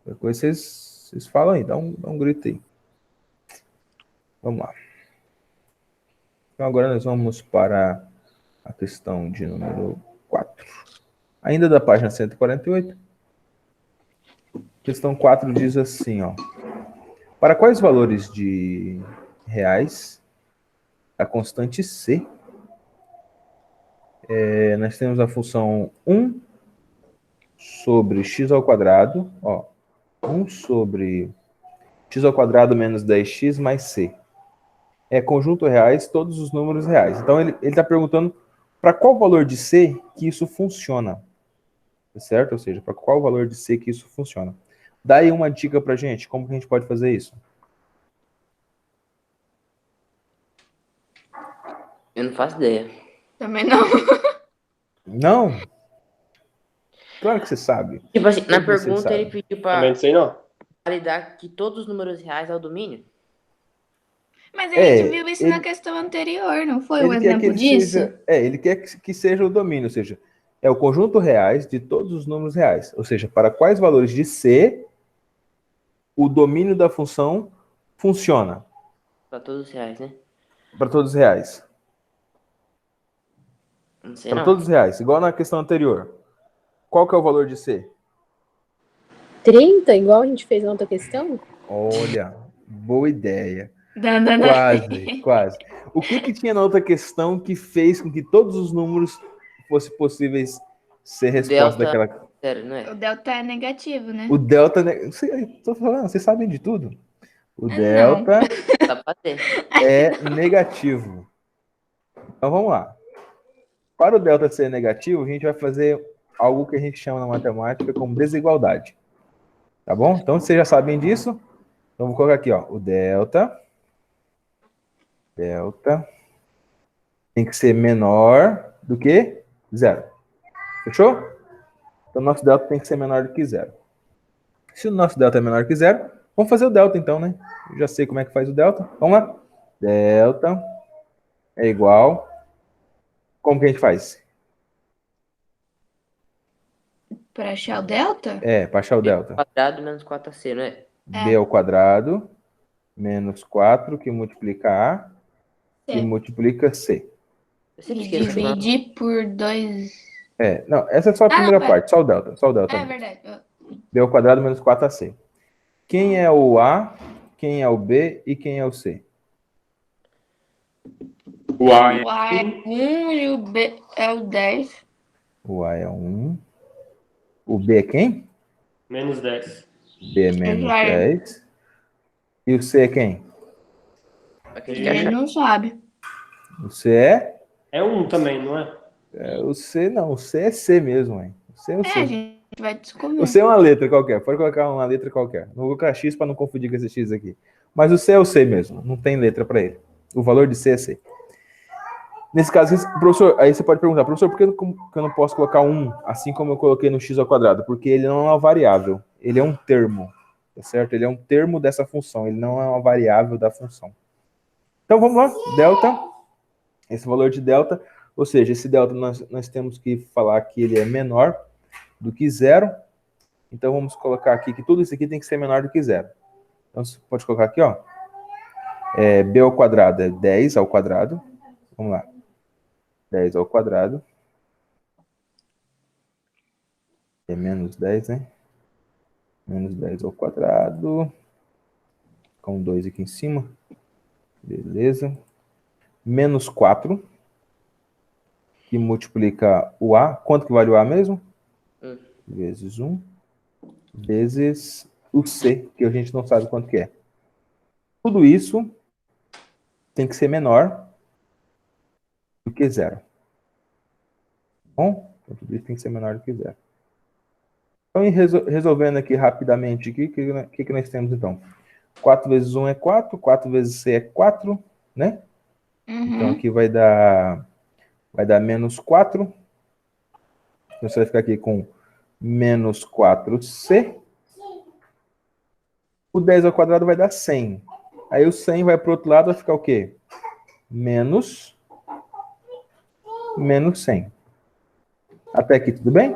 Depois vocês falam aí, dá um grito aí. Vamos lá. Então agora nós vamos para a questão de número 4. Ainda da página 148. Questão 4 diz assim, ó. Para quais valores de reais a constante C, nós temos a função 1 sobre x ao quadrado, ó, 1 sobre x ao quadrado menos 10x mais c. É conjunto reais, todos os números reais. Então, ele está perguntando para qual valor de c que isso funciona. Certo? Ou seja, para qual valor de c que isso funciona. Dá aí uma dica para a gente, como que a gente pode fazer isso? Eu não faço ideia. Também não. Não? Claro que você sabe. Tipo assim, na Como você pergunta sabe? ele pediu Também pra não sei não. validar que todos os números reais é o domínio. Mas a gente É, viu isso ele- na questão anterior, não foi um Ele quer que exemplo ele disso? seja, ele quer que seja o domínio, ou seja, é o conjunto reais de todos os números reais. Ou seja, para quais valores de C o domínio da função funciona? Pra todos os reais, né? Para todos os reais. Não sei Para não. todos os reais, igual na questão anterior. Qual que é o valor de C? 30, igual a gente fez na outra questão? Olha, boa ideia. Não. Quase, quase. O que tinha na outra questão que fez com que todos os números fossem possíveis ser resposta Delta. daquela... Sério, não é? O delta é negativo, né? O delta... Estou falando, vocês sabem de tudo. O Não. delta Dá pra ter. é negativo. Então vamos lá. Para o delta ser negativo, a gente vai fazer algo que a gente chama na matemática como desigualdade. Tá bom? Então, vocês já sabem disso. Então, vou colocar aqui, ó, o delta tem que ser menor do que zero. Fechou? Então, nosso delta tem que ser menor do que zero. Se o nosso delta é menor que zero, vamos fazer o delta então, né? Eu já sei como é que faz o delta. Vamos lá. Delta é igual... Como que a gente faz? Para achar o delta? Para achar o delta. Quadrado menos 4ac, não é? B ao quadrado menos 4 que multiplica A que C. multiplica C. Eu sempre E esqueço. dividir por 2. Não, essa é só a primeira vai. parte, só o delta. Só o delta. É verdade. B ao quadrado menos 4AC. Quem é o A, quem é o B e quem é o C? O A O A é 1 e o B é o 10. O A é 1. O B é quem? menos 10. B é menos Já é. 10. E o C é quem? Aquele E que Ele acha não sabe. O C é... É 1 também, não é? O C não, o C é C mesmo, hein? O C é o A C. gente vai descobrir. O C é uma letra qualquer, pode colocar uma letra qualquer. Não vou colocar X para não confundir com esse X aqui. Mas o C é o C mesmo, não tem letra para ele. O valor de C é C. Nesse caso, professor, aí você pode perguntar, professor, por que eu não posso colocar 1, assim como eu coloquei no x ao quadrado? Porque ele não é uma variável, ele é um termo, tá certo? Ele é um termo dessa função, ele não é uma variável da função. Então, vamos lá, delta, esse valor de delta, ou seja, esse delta nós temos que falar que ele é menor do que zero, então vamos colocar aqui que tudo isso aqui tem que ser menor do que zero. Então, você pode colocar aqui, ó, b ao quadrado é 10 ao quadrado, vamos lá. 10 ao quadrado. É menos 10, né? Menos 10 ao quadrado. Com 2 aqui em cima. Beleza. Menos 4. Que multiplica o A. Quanto que vale o A mesmo? Vezes 1. Vezes o C, que a gente não sabe quanto que é. Tudo isso tem que ser menor do que zero. Bom? Então, tudo isso tem que ser menor do que zero. Então, resolvendo aqui rapidamente, o que nós temos então? 4 vezes 1 é 4, 4 vezes C é 4, né? Então, aqui vai dar menos 4. Então, você vai ficar aqui com menos 4C. O 10 ao quadrado vai dar 100. Aí o 100 vai para o outro lado, vai ficar o quê? Menos 100. Até aqui, tudo bem?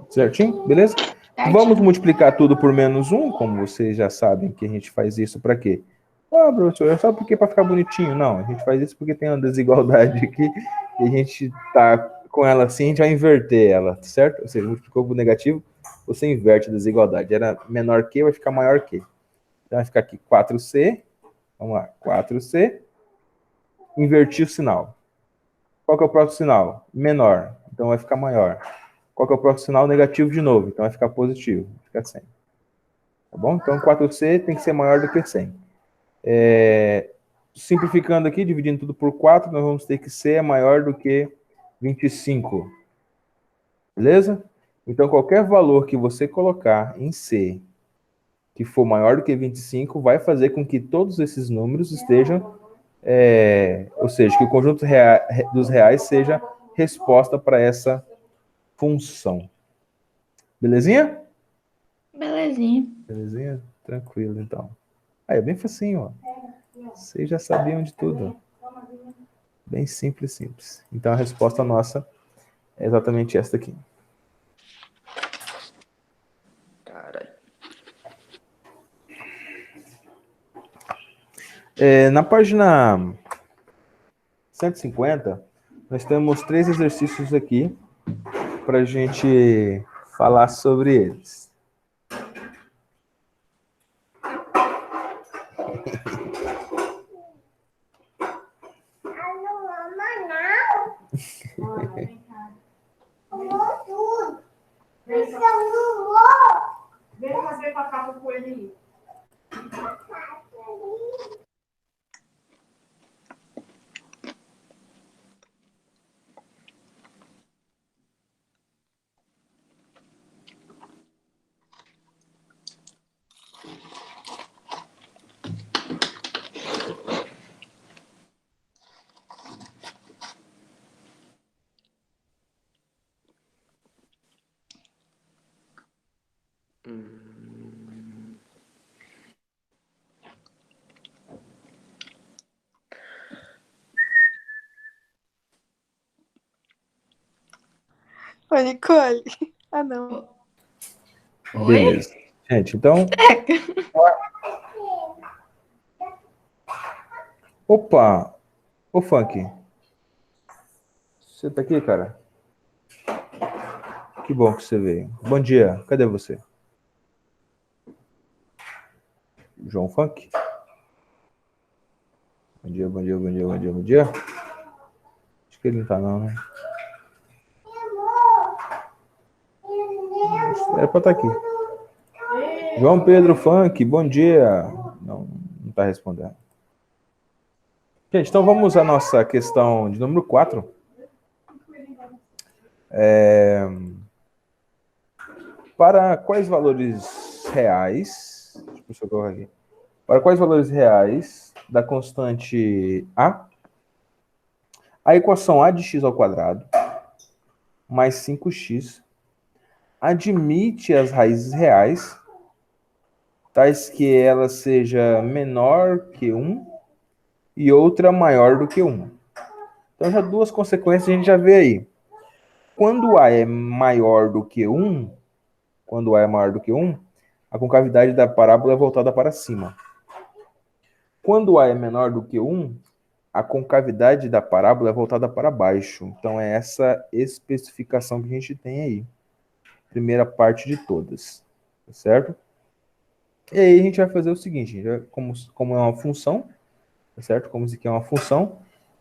Certinho? Beleza? Vamos multiplicar tudo por menos 1, como vocês já sabem que a gente faz isso para quê? Professor, é só porque para ficar bonitinho. Não, a gente faz isso porque tem uma desigualdade aqui e a gente tá com ela assim, a gente vai inverter ela, certo? Ou seja, multiplicou por negativo, você inverte a desigualdade. Era menor que, vai ficar maior que. Então vai ficar aqui 4C, vamos lá, 4C, inverti o sinal. Qual que é o próximo sinal? Menor, então vai ficar maior. Qual que é o próximo sinal? Negativo de novo, então vai ficar positivo, vai ficar 100. Tá bom? Então 4C tem que ser maior do que 100. Simplificando aqui, dividindo tudo por 4, nós vamos ter que C é maior do que 25. Beleza? Então, qualquer valor que você colocar em C que for maior do que 25, vai fazer com que todos esses números estejam, ou seja, que o conjunto dos reais seja resposta para essa função. Belezinha? Belezinha. Belezinha? Tranquilo, então. Aí, é bem facinho, ó. Vocês já sabiam de tudo. Bem simples, simples. Então, a resposta nossa é exatamente esta aqui. Caralho. Na página 150, nós temos 3 exercícios aqui para a gente falar sobre eles. Vem fazer com a capa com ele. Ô, Nicole. Ah, não. Oi? Beleza. Gente, então. Opa! Ô, Funk. Você tá aqui, cara? Que bom que você veio. Bom dia. Cadê você? João Funk? Bom dia, bom dia, bom dia, bom dia, bom dia. Acho que ele não tá não, né? Era pra estar aqui. João Pedro Funk, bom dia. Não tá respondendo. Gente, então vamos à nossa questão de número 4. Para quais valores reais... Deixa eu colocar aqui. Para quais valores reais da constante a equação a de x ao quadrado mais 5x admite as raízes reais, tais que ela seja menor que 1 e outra maior do que 1. Então, já duas consequências a gente já vê aí. Quando A é maior do que 1, a concavidade da parábola é voltada para cima. Quando A é menor do que 1, a concavidade da parábola é voltada para baixo. Então, é essa especificação que a gente tem aí. Primeira parte de todas. Tá certo? E aí a gente vai fazer o seguinte, como é uma função, tá certo? Como isso aqui é uma função,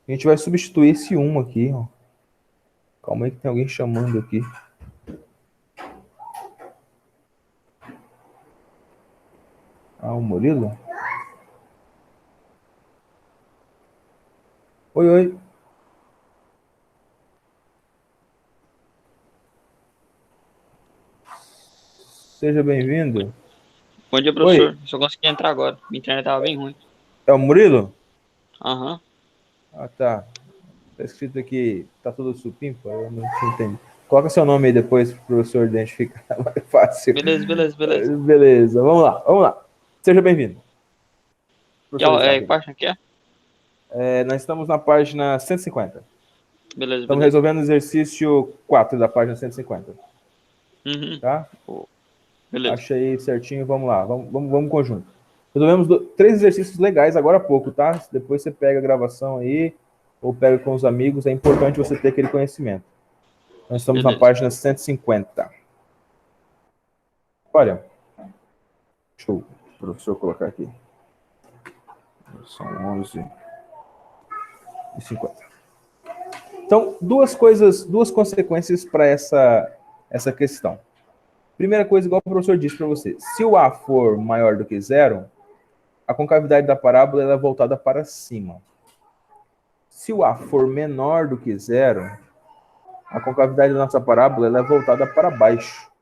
a gente vai substituir esse 1 aqui, ó. Calma aí que tem alguém chamando aqui. Ah, o Murilo? Oi, oi. Seja bem-vindo. Bom dia, professor. Só consegui entrar agora. Minha internet tava bem ruim. É o Murilo? Aham. Ah, tá. Tá escrito aqui, tá tudo supimpa, eu não entendi. Coloca seu nome aí depois pro professor identificar, mais fácil. Beleza. Beleza, vamos lá. Seja bem-vindo. Que página que é? Nós estamos na página 150. Beleza. Estamos resolvendo o exercício 4 da página 150. Uhum. Tá? Beleza. Achei certinho, vamos lá, vamos conjunto. Resolvemos 3 exercícios legais agora há pouco, tá? Depois você pega a gravação aí, ou pega com os amigos, é importante você ter aquele conhecimento. Nós estamos na página 150. Olha, deixa o professor colocar aqui. São 11h50. Então, duas consequências para essa questão. Primeira coisa, igual o professor disse para você, se o A for maior do que 0, a concavidade da parábola ela é voltada para cima. Se o A for menor do que 0, a concavidade da nossa parábola ela é voltada para baixo.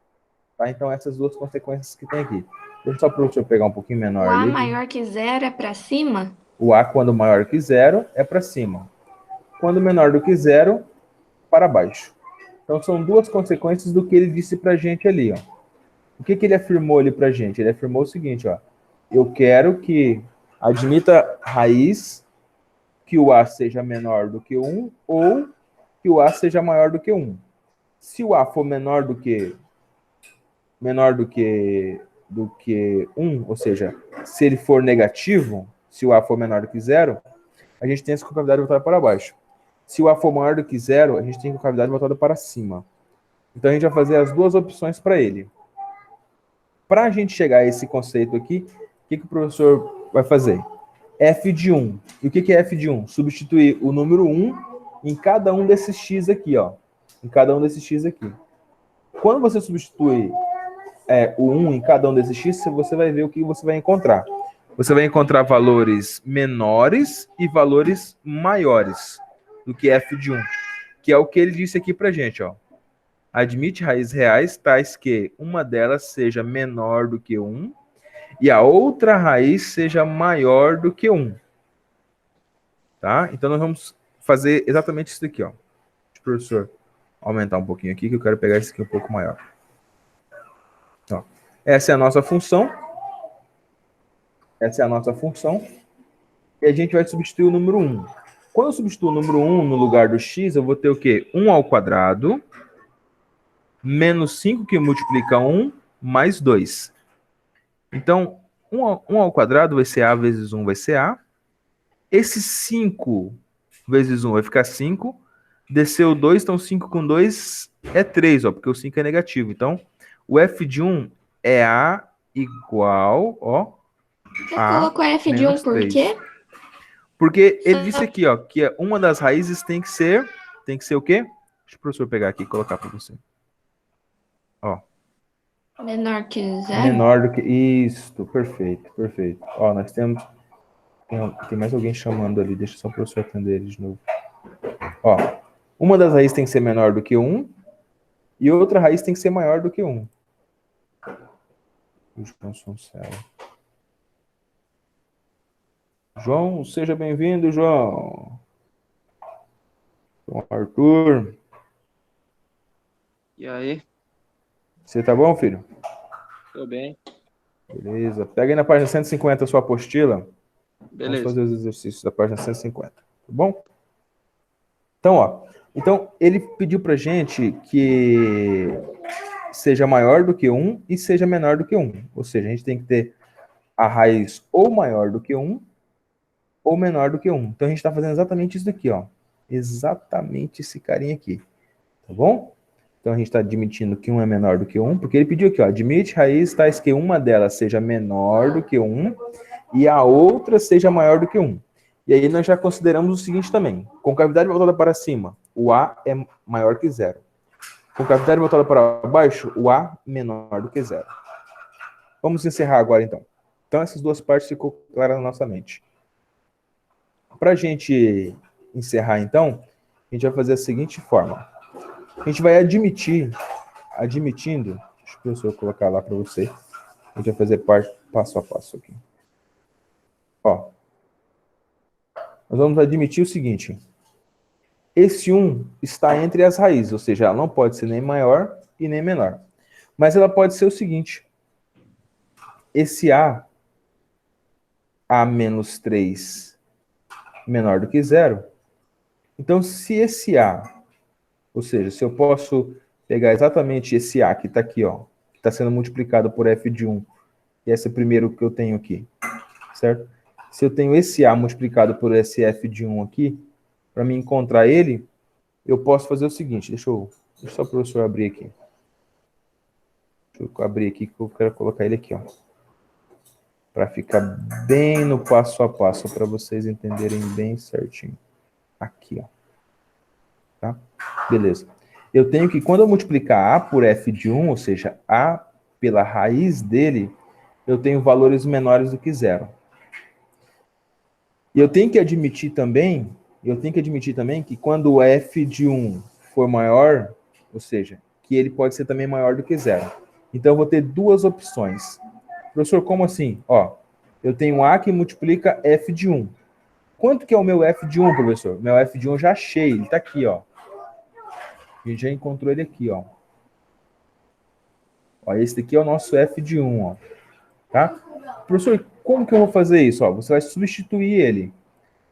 Tá? Então, essas duas consequências que tem aqui. Deixa só para o professor pegar um pouquinho menor O A ali. maior que 0 é para cima? O A, quando maior que 0, é para cima. Quando menor do que 0, para baixo. Então, são duas consequências do que ele disse para a gente ali. Ó. O que ele afirmou ali para a gente? Ele afirmou o seguinte, ó. Eu quero que admita raiz que o A seja menor do que 1 ou que o A seja maior do que 1. Se o A for menor do que 1, ou seja, se ele for negativo, se o A for menor do que 0, a gente tem essa concavidade voltada para baixo. Se o A for maior do que 0, a gente tem concavidade voltada para cima. Então, a gente vai fazer as duas opções para ele. Para a gente chegar a esse conceito aqui, o que o professor vai fazer? F de 1. E o que é F de 1? Substituir o número 1 em cada um desses x aqui, ó. Em cada um desses x aqui. Quando você substitui o 1 em cada um desses x, você vai ver o que você vai encontrar. Você vai encontrar valores menores e valores maiores do que F de 1, que é o que ele disse aqui pra gente, ó. Admite raízes reais tais que uma delas seja menor do que 1 e a outra raiz seja maior do que 1. Tá? Então, nós vamos fazer exatamente isso daqui, ó. Deixa o professor aumentar um pouquinho aqui, que eu quero pegar esse aqui um pouco maior. Ó, essa é a nossa função. E a gente vai substituir o número 1. Quando eu substituo o número 1 no lugar do x, eu vou ter o quê? 1 ao quadrado menos 5 que multiplica 1, mais 2. Então, 1 ao quadrado vai ser A vezes 1 vai ser A. Esse 5 vezes 1 vai ficar 5. Desceu 2, então 5 com 2 é 3, ó, porque o 5 é negativo. Então, o f de 1 é A igual, ó, Você A colocou F de 1 menos por 3. quê? Porque ele disse aqui, ó, que uma das raízes tem que ser o quê? Deixa o professor pegar aqui e colocar para você. Ó, Menor que 0? menor do que... Isso, perfeito, perfeito. Ó, nós temos... Tem mais alguém chamando ali, deixa só o professor atender ele de novo. Ó, uma das raízes tem que ser menor do que 1 e outra raiz tem que ser maior do que 1. João, seja bem-vindo, João. João Arthur. E aí? Você tá bom, filho? Tô bem. Beleza. Pega aí na página 150 a sua apostila. Beleza. Vamos fazer os exercícios da página 150, tá bom? Então, ó. Então, ele pediu pra gente que seja maior do que 1 e seja menor do que 1. Ou seja, a gente tem que ter a raiz ou maior do que 1 ou menor do que 1. Então, a gente está fazendo exatamente isso daqui, ó. Exatamente esse carinha aqui. Tá bom? Então, a gente está admitindo que 1 é menor do que 1, porque ele pediu aqui, ó. Admite raiz tais que uma delas seja menor do que 1 e a outra seja maior do que 1. E aí, nós já consideramos o seguinte também. Com cavidade voltada para cima, o A é maior que 0. Com cavidade voltada para baixo, o A menor do que 0. Vamos encerrar agora, então. Então, essas duas partes ficou claras na nossa mente. Para a gente encerrar, então, a gente vai fazer a seguinte forma. A gente vai admitindo, deixa o professor colocar lá para você. A gente vai fazer passo a passo aqui. Ó, nós vamos admitir o seguinte. Esse 1 está entre as raízes, ou seja, ela não pode ser nem maior e nem menor. Mas ela pode ser o seguinte. Esse A menos 3 menor do que 0. Então, se esse A, ou seja, se eu posso pegar exatamente esse A que está aqui, ó, que está sendo multiplicado por f de 1, e esse é o primeiro que eu tenho aqui, certo? Se eu tenho esse A multiplicado por esse f de 1 aqui, para me encontrar ele, eu posso fazer o seguinte, deixa só o professor abrir aqui. Deixa eu abrir aqui que eu quero colocar ele aqui, ó. Para ficar bem no passo a passo, para vocês entenderem bem certinho. Aqui, ó. Tá? Beleza. Eu tenho que, quando eu multiplicar A por f de 1, ou seja, A pela raiz dele, eu tenho valores menores do que 0. E eu tenho que admitir também que quando o f de 1 for maior, ou seja, que ele pode ser também maior do que 0. Então, eu vou ter duas opções. Professor, como assim? Ó, eu tenho A que multiplica f de 1. Quanto que é o meu f de 1, professor? Meu f de 1 eu já achei, ele está aqui, ó. A gente já encontrou ele aqui, ó. Ó, esse daqui é o nosso f de 1, ó. Tá? Professor, como que eu vou fazer isso? Ó, você vai substituir ele.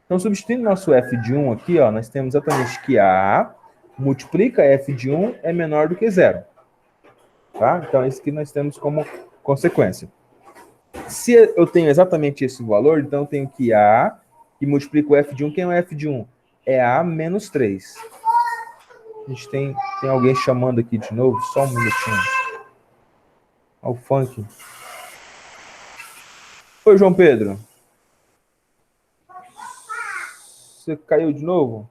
Então, substituindo nosso f de 1 aqui, ó, nós temos exatamente que A multiplica f de 1 é menor do que 0. Tá? Então, isso que nós temos como consequência. Se eu tenho exatamente esse valor, então eu tenho que A, que multiplica o f de 1. Quem é o f de 1? É A menos 3. A gente tem alguém chamando aqui de novo, só um minutinho. Olha o funk. Oi, João Pedro. Você caiu de novo?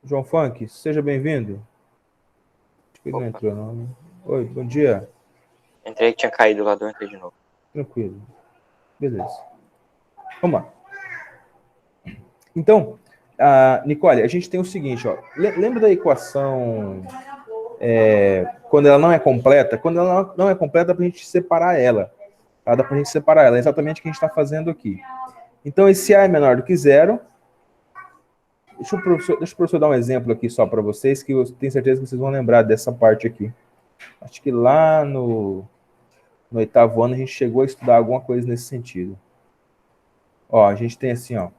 João Funk, seja bem-vindo. Acho que ele não entrou, não, né? Oi, bom dia. Entrei que tinha caído lá, eu entrei de novo. Tranquilo. Beleza. Vamos lá. Então, Nicole, a gente tem o seguinte, ó. Lembra da equação quando ela não é completa? Quando ela não é completa, dá pra gente separar ela. Tá? Dá pra gente separar ela. É exatamente o que a gente está fazendo aqui. Então, esse A é menor do que 0. Deixa o professor dar um exemplo aqui só para vocês, que eu tenho certeza que vocês vão lembrar dessa parte aqui. Acho que lá no 8º ano a gente chegou a estudar alguma coisa nesse sentido. Ó, a gente tem assim, ó.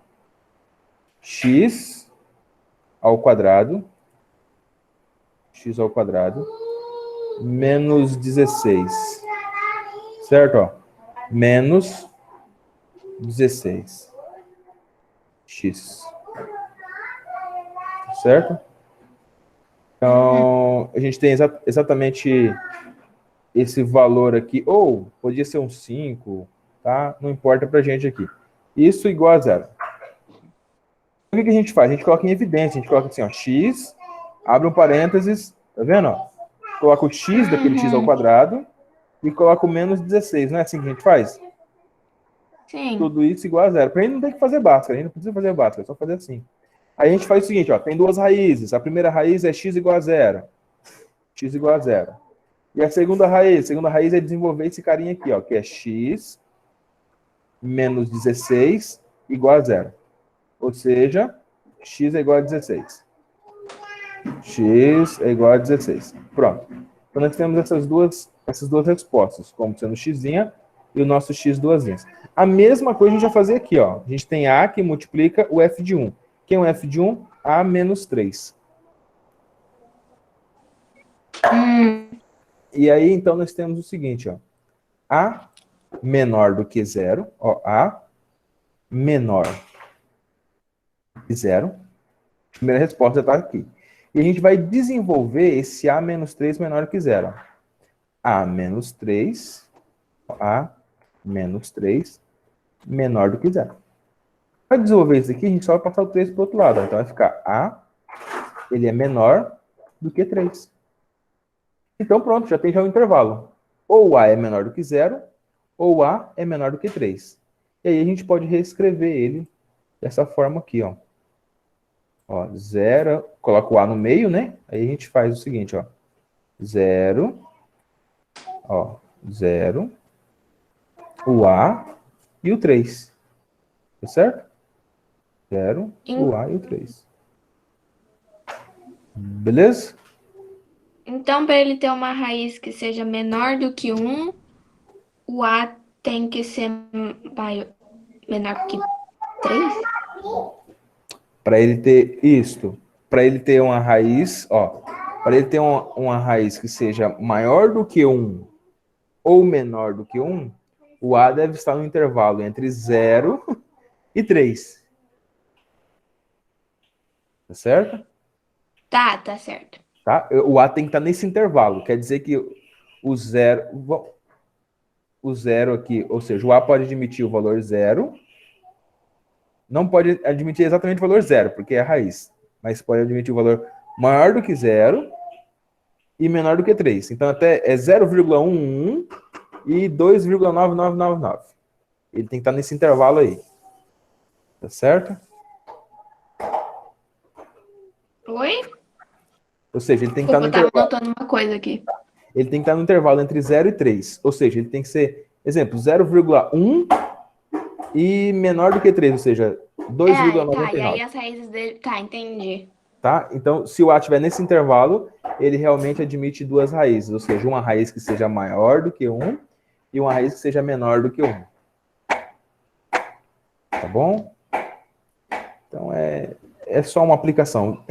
X ao quadrado x ao quadrado, menos 16. Certo? Ó. Menos 16. X. Certo? Então, a gente tem exatamente esse valor aqui, ou podia ser um 5, tá? Não importa pra gente aqui. Isso igual a zero. O que a gente faz? A gente coloca em evidência, a gente coloca assim, ó, x, abre um parênteses, tá vendo, ó? Coloca o x daquele x ao quadrado e coloca o menos 16, não é assim que a gente faz? Sim. Tudo isso igual a zero. Pra gente não tem que fazer Bhaskara, a gente não precisa fazer Bhaskara, é só fazer assim. Aí a gente faz o seguinte, ó, tem duas raízes. A primeira raiz é x igual a zero. X igual a zero. E a segunda raiz é desenvolver esse carinha aqui, ó, que é x menos 16 igual a zero. Ou seja, x é igual a 16. X é igual a 16. Pronto. Então nós temos essas duas respostas, como sendo x e o nosso x duas vezes. A mesma coisa a gente vai fazer aqui, ó. A gente tem A que multiplica o f de 1. Quem é o f de 1? A menos 3. E aí, então, nós temos o seguinte, ó. A menor do que zero, ó, A menor que zero. Primeira resposta está aqui. E a gente vai desenvolver esse A menos 3 menor que zero. A menos 3, A menos 3 menor do que zero. Para desenvolver isso aqui, a gente só vai passar o 3 para o outro lado. Então vai ficar A, ele é menor do que 3. Então pronto, já tem já um intervalo. Ou A é menor do que zero, ou A é menor do que 3. E aí a gente pode reescrever ele dessa forma aqui, ó. Ó, 0, coloca o A no meio, né? Aí a gente faz o seguinte, ó. 0, ó, 0, o A e o 3. Tá certo? 0, o A e o 3. Beleza? Então, para ele ter uma raiz que seja menor do que 1, o A tem que ser menor que 3? Para ele ter isto, para ele ter uma raiz, ó, para ele ter uma raiz que seja maior do que 1 ou menor do que 1, o A deve estar no intervalo entre 0 e 3. Tá certo? Tá certo. Tá? O A tem que estar nesse intervalo. Quer dizer que o zero aqui, ou seja, o A pode admitir o valor 0. Não pode admitir exatamente o valor 0, porque é a raiz. Mas pode admitir o valor maior do que 0 e menor do que 3. Então, até é 0,11 e 2,9999. Ele tem que estar nesse intervalo aí. Tá certo? Oi? Ou seja, ele tem que estar no Eu tava intervalo. anotando uma coisa aqui. Ele tem que estar no intervalo entre 0 e 3. Ou seja, ele tem que ser, exemplo, 0,1 e menor do que 3, ou seja, 2,99. Tá, e aí as raízes dele... Tá, entendi. Tá? Então, se o A estiver nesse intervalo, ele realmente admite duas raízes, ou seja, uma raiz que seja maior do que 1 e uma raiz que seja menor do que 1. Tá bom? Então, é só uma aplicação.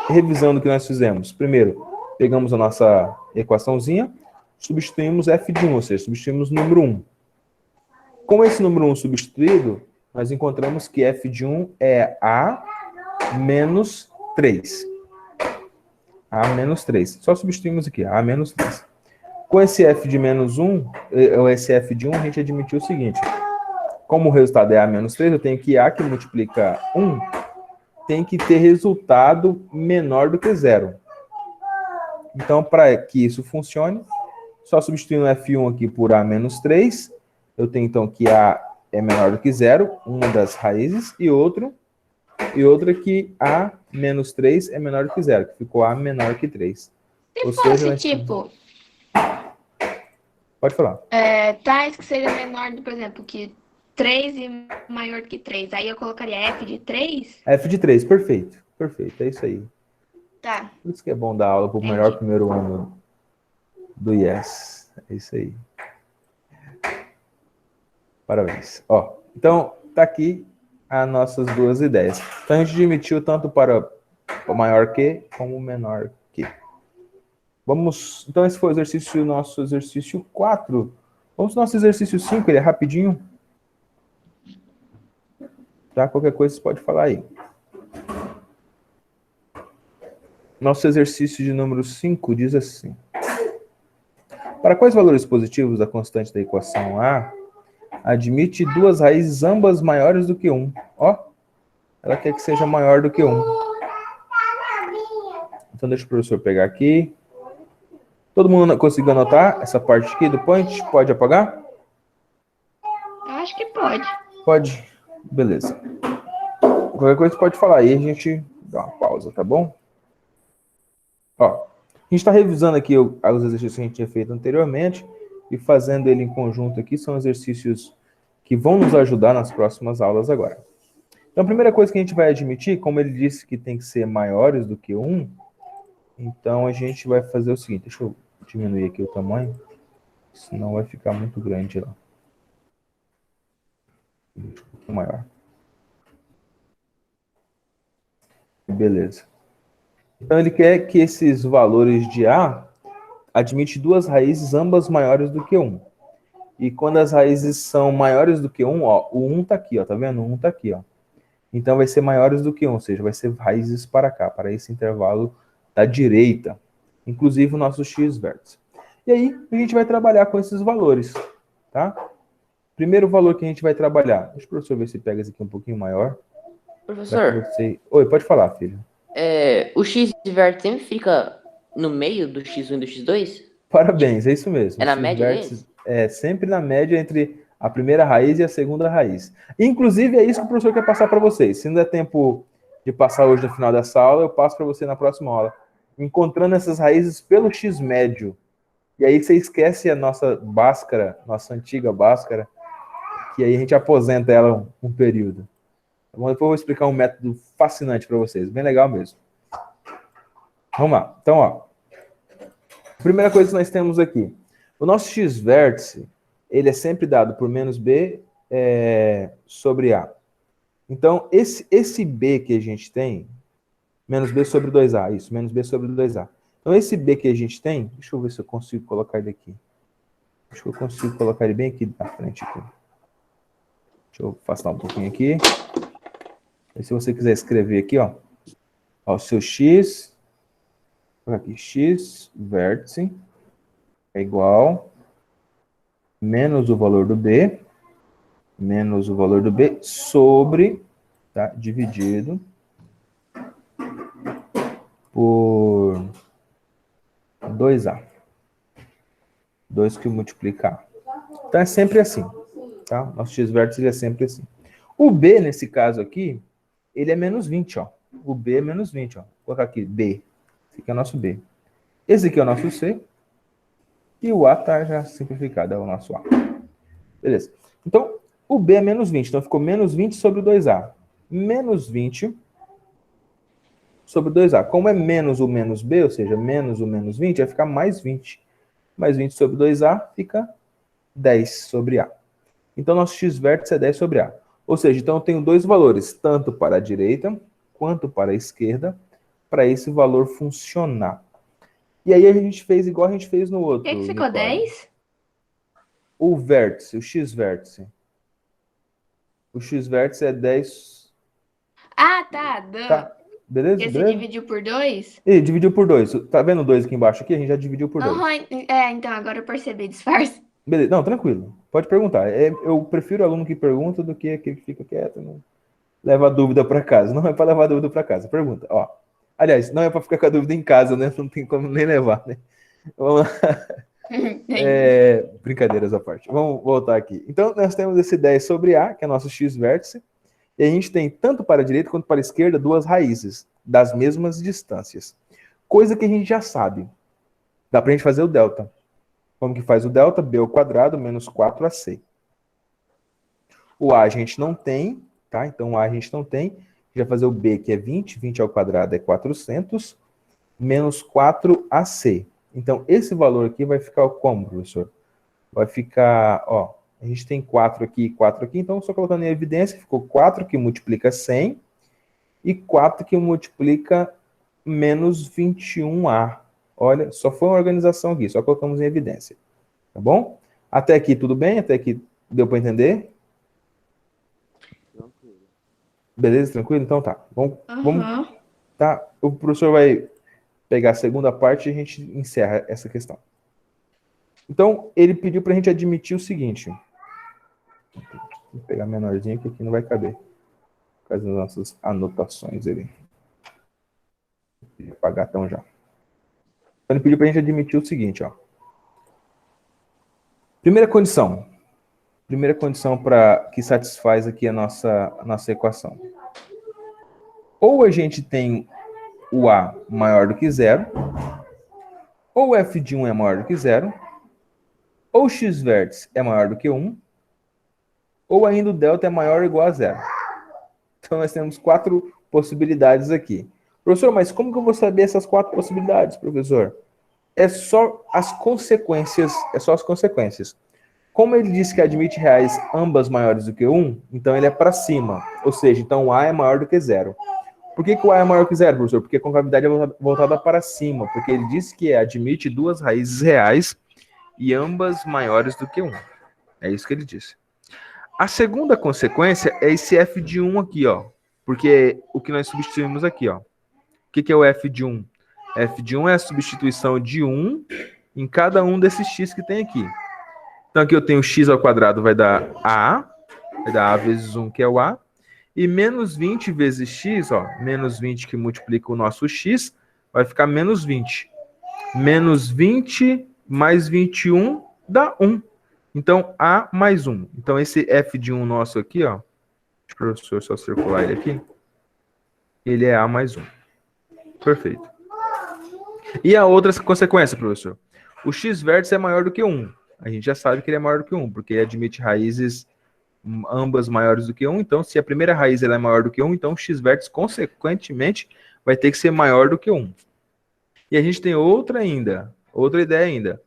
Revisando o que nós fizemos. Primeiro, pegamos a nossa equaçãozinha, substituímos f de 1, ou seja, substituímos o número 1. Com esse número 1 substituído, nós encontramos que f de 1 é A menos 3. A menos 3. Só substituímos aqui, A menos 3. Com esse f de menos 1, ou esse f de 1, a gente admitiu o seguinte. Como o resultado é A menos 3, eu tenho que A que multiplica 1 tem que ter resultado menor do que 0. Então, para que isso funcione, só substituindo f1 aqui por A menos 3, eu tenho então que A é menor do que 0, uma das raízes, e outra que A menos 3 é menor do que 0, que ficou A menor que 3. Se Ou fosse, seja, tipo... Pode falar. Tais que seja menor, por exemplo, que 3 e maior que 3. Aí eu colocaria f de 3? F de 3, perfeito. Perfeito, é isso aí. Tá. Por isso que é bom dar aula para o melhor primeiro ano do IES. É isso aí. Parabéns. Ó, então, tá aqui as nossas duas ideias. Então, a gente admitiu tanto para o maior que como o menor que. Vamos, então esse foi o nosso exercício 4. Vamos pro nosso exercício 5, ele é rapidinho. Tá? Qualquer coisa você pode falar aí. Nosso exercício de número 5 diz assim. Para quais valores positivos da constante da equação A admite duas raízes ambas maiores do que 1? Ó, ela quer que seja maior do que 1. Então deixa o professor pegar aqui. Todo mundo conseguiu anotar essa parte aqui do point? Pode apagar? Eu acho que pode. Pode. Beleza. Qualquer coisa pode falar aí, a gente dá uma pausa, tá bom? Ó, a gente está revisando aqui os exercícios que a gente tinha feito anteriormente e fazendo ele em conjunto aqui. São exercícios que vão nos ajudar nas próximas aulas agora. Então, a primeira coisa que a gente vai admitir, como ele disse que tem que ser maiores do que 1, então a gente vai fazer o seguinte. Deixa eu diminuir aqui o tamanho, senão vai ficar muito grande lá. Um pouquinho maior. Beleza. Então, ele quer que esses valores de A admite duas raízes, ambas maiores do que 1. E quando as raízes são maiores do que 1, ó, o 1 está aqui, ó, tá vendo? O 1 está aqui, ó. Então, vai ser maiores do que 1, ou seja, vai ser raízes para cá, para esse intervalo da direita. Inclusive o nosso x vértice. E aí, a gente vai trabalhar com esses valores, tá? Primeiro valor que a gente vai trabalhar. Deixa o professor ver se pega esse aqui um pouquinho maior. Professor, Oi, pode falar, filho. o x vértice sempre fica no meio do x1 e do x2? Parabéns, é isso mesmo. É na X média vértice é sempre na média entre a primeira raiz e a segunda raiz. Inclusive, é isso que o professor quer passar para vocês. Se não der tempo de passar hoje no final dessa aula, eu passo para você na próxima aula. Encontrando essas raízes pelo x médio. E aí você esquece a nossa Bhaskara, nossa antiga Bhaskara, que aí a gente aposenta ela um período. Bom, depois eu vou explicar um método fascinante para vocês, bem legal mesmo. Vamos lá. Então, ó. Primeira coisa que nós temos aqui. O nosso x-vértice, ele é sempre dado por menos b sobre a. Então, esse b que a gente tem, menos b sobre 2a, isso, menos b sobre 2a. Então, esse b que a gente tem, deixa eu ver se eu consigo colocar ele aqui. Acho que eu consigo colocar ele bem aqui na frente. Aqui. Deixa eu afastar um pouquinho aqui. E se você quiser escrever aqui, ó, o seu x, aqui, x vértice é igual menos o valor do b, sobre, tá, dividido por 2a. 2 que multiplica a. Então é sempre assim, tá? Nosso x vértice é sempre assim. O b, nesse caso aqui, ele é menos 20, ó. O B é menos 20, ó. Vou colocar aqui, B. Esse aqui é o nosso B. Esse aqui é o nosso C. E o A tá já simplificado, é o nosso A. Beleza. Então, o B é menos 20. Então, ficou menos 20 sobre 2A. Menos 20 sobre 2A. Como é menos o menos B, ou seja, menos o menos 20, vai ficar mais 20. Mais 20 sobre 2A fica 10 sobre A. Então, nosso x-vértice é 10 sobre A. Ou seja, então eu tenho dois valores, tanto para a direita quanto para a esquerda, para esse valor funcionar. E aí a gente fez igual a gente fez no outro. O que ficou 10? O vértice, o x-vértice. O x-vértice é 10... Ah, tá. Tá, beleza? Porque você Beleza? dividiu por 2? E dividiu por 2. Tá vendo o 2 aqui embaixo? Aqui a gente já dividiu por 2. Então agora eu percebi, disfarce. Beleza, não, tranquilo. Pode perguntar. Eu prefiro aluno que pergunta do que aquele que fica quieto, não leva dúvida para casa. Não é para levar dúvida para casa. Pergunta, ó. Aliás, não é para ficar com a dúvida em casa, né? Não tem como nem levar, né? Vamos lá. Brincadeiras à parte. Vamos voltar aqui. Então, nós temos esse 10 sobre A, que é nosso x-vértice. E a gente tem, tanto para a direita quanto para a esquerda, duas raízes das mesmas distâncias. Coisa que a gente já sabe. Dá para a gente fazer o delta. Como que faz o delta? B ao quadrado menos 4ac. O A a gente não tem, tá? Então, o A a gente não tem. A gente vai fazer o B, que é 20. 20 ao quadrado é 400. Menos 4ac. Então, esse valor aqui vai ficar como, professor? Vai ficar, ó, a gente tem 4 aqui e 4 aqui. Então, só colocando em evidência, ficou 4 que multiplica 100 e 4 que multiplica menos 21a. Olha, só foi uma organização aqui, só colocamos em evidência. Tá bom? Até aqui tudo bem? Até aqui deu para entender? Beleza, tranquilo? Então tá. Vamos, Aham. tá? O professor vai pegar a segunda parte e a gente encerra essa questão. Então, ele pediu para a gente admitir o seguinte. Vou pegar menorzinho, que aqui não vai caber. Por causa das nossas anotações ali. Vou apagar então já. Então, ele pediu para a gente admitir o seguinte, ó. Primeira condição que satisfaz aqui a nossa equação. Ou a gente tem o A maior do que zero, ou f de 1 é maior do que zero, ou x vértice é maior do que 1, ou ainda o delta é maior ou igual a zero. Então, nós temos 4 possibilidades aqui. Professor, mas como que eu vou saber essas 4 possibilidades, professor? É só as consequências. Como ele disse que admite reais ambas maiores do que 1, então ele é para cima. Ou seja, então o A é maior do que zero. Por que o A é maior que zero, professor? Porque a concavidade é voltada para cima. Porque ele disse que admite 2 raízes reais e ambas maiores do que 1. É isso que ele disse. A segunda consequência é esse f de 1 aqui, ó. Porque o que nós substituímos aqui, ó. O que é o f de 1? F de 1 é a substituição de 1 em cada um desses x que tem aqui. Então aqui eu tenho x ao quadrado, vai dar a vezes 1, que é o a. E menos 20 vezes x, ó. Menos 20 que multiplica o nosso x, vai ficar menos 20. Menos 20 mais 21 dá 1. Então, A mais 1. Então, esse f de 1 nosso aqui, ó. Deixa o professor só circular ele aqui. Ele é A mais 1. Perfeito. E a outra consequência, professor? O x vértice é maior do que 1. A gente já sabe que ele é maior do que 1, porque ele admite raízes ambas maiores do que 1. Então, se a primeira raiz ela é maior do que 1, então o x vértice, consequentemente, vai ter que ser maior do que 1. E a gente tem outra ideia ainda.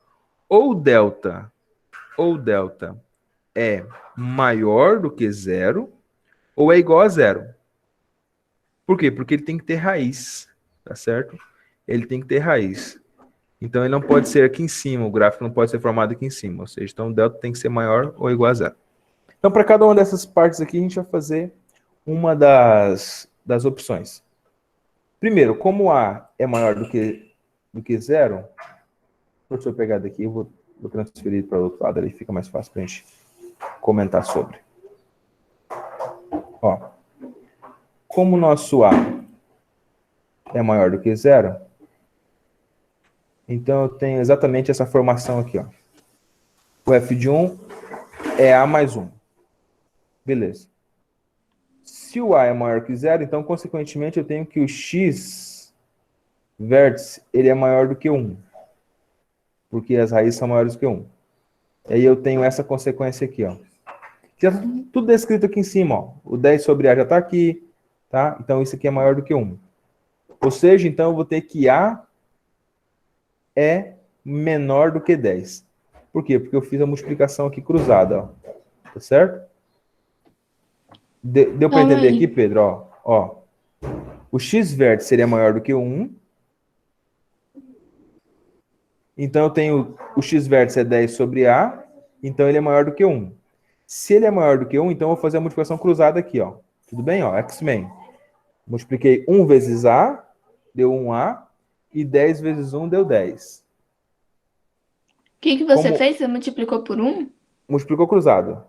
Ou delta é maior do que zero, ou é igual a zero. Por quê? Porque ele tem que ter raiz, tá certo? Ele tem que ter raiz. Então, ele não pode ser aqui em cima, o gráfico não pode ser formado aqui em cima. Ou seja, então o delta tem que ser maior ou igual a zero. Então, para cada uma dessas partes aqui, a gente vai fazer uma das opções. Primeiro, como A é maior do que zero, deixa eu pegar daqui, eu vou transferir para o outro lado, ali fica mais fácil para a gente comentar sobre. Ó, como o nosso A é maior do que zero, então eu tenho exatamente essa formação aqui, ó. O f de 1 é A mais 1. Beleza. Se o A é maior que zero, então, consequentemente, eu tenho que o x vértice ele é maior do que 1. Porque as raízes são maiores do que 1. E aí eu tenho essa consequência aqui, ó. Já tá tudo descrito aqui em cima, ó. O 10 sobre A já está aqui, tá? Então, isso aqui é maior do que 1. Ou seja, então, eu vou ter que A é menor do que 10. Por quê? Porque eu fiz a multiplicação aqui cruzada, ó. Tá certo? Deu para entender aqui, Pedro? Ó. O x vértice seria maior do que 1. Então, eu tenho o x vértice é 10 sobre A. Então, ele é maior do que 1. Se ele é maior do que 1, então eu vou fazer a multiplicação cruzada aqui, ó. Tudo bem? Ó, X-Men. Multipliquei 1 vezes A, deu 1A. E 10 vezes 1 deu 10. O que você fez? Você multiplicou por 1? Multiplicou cruzado.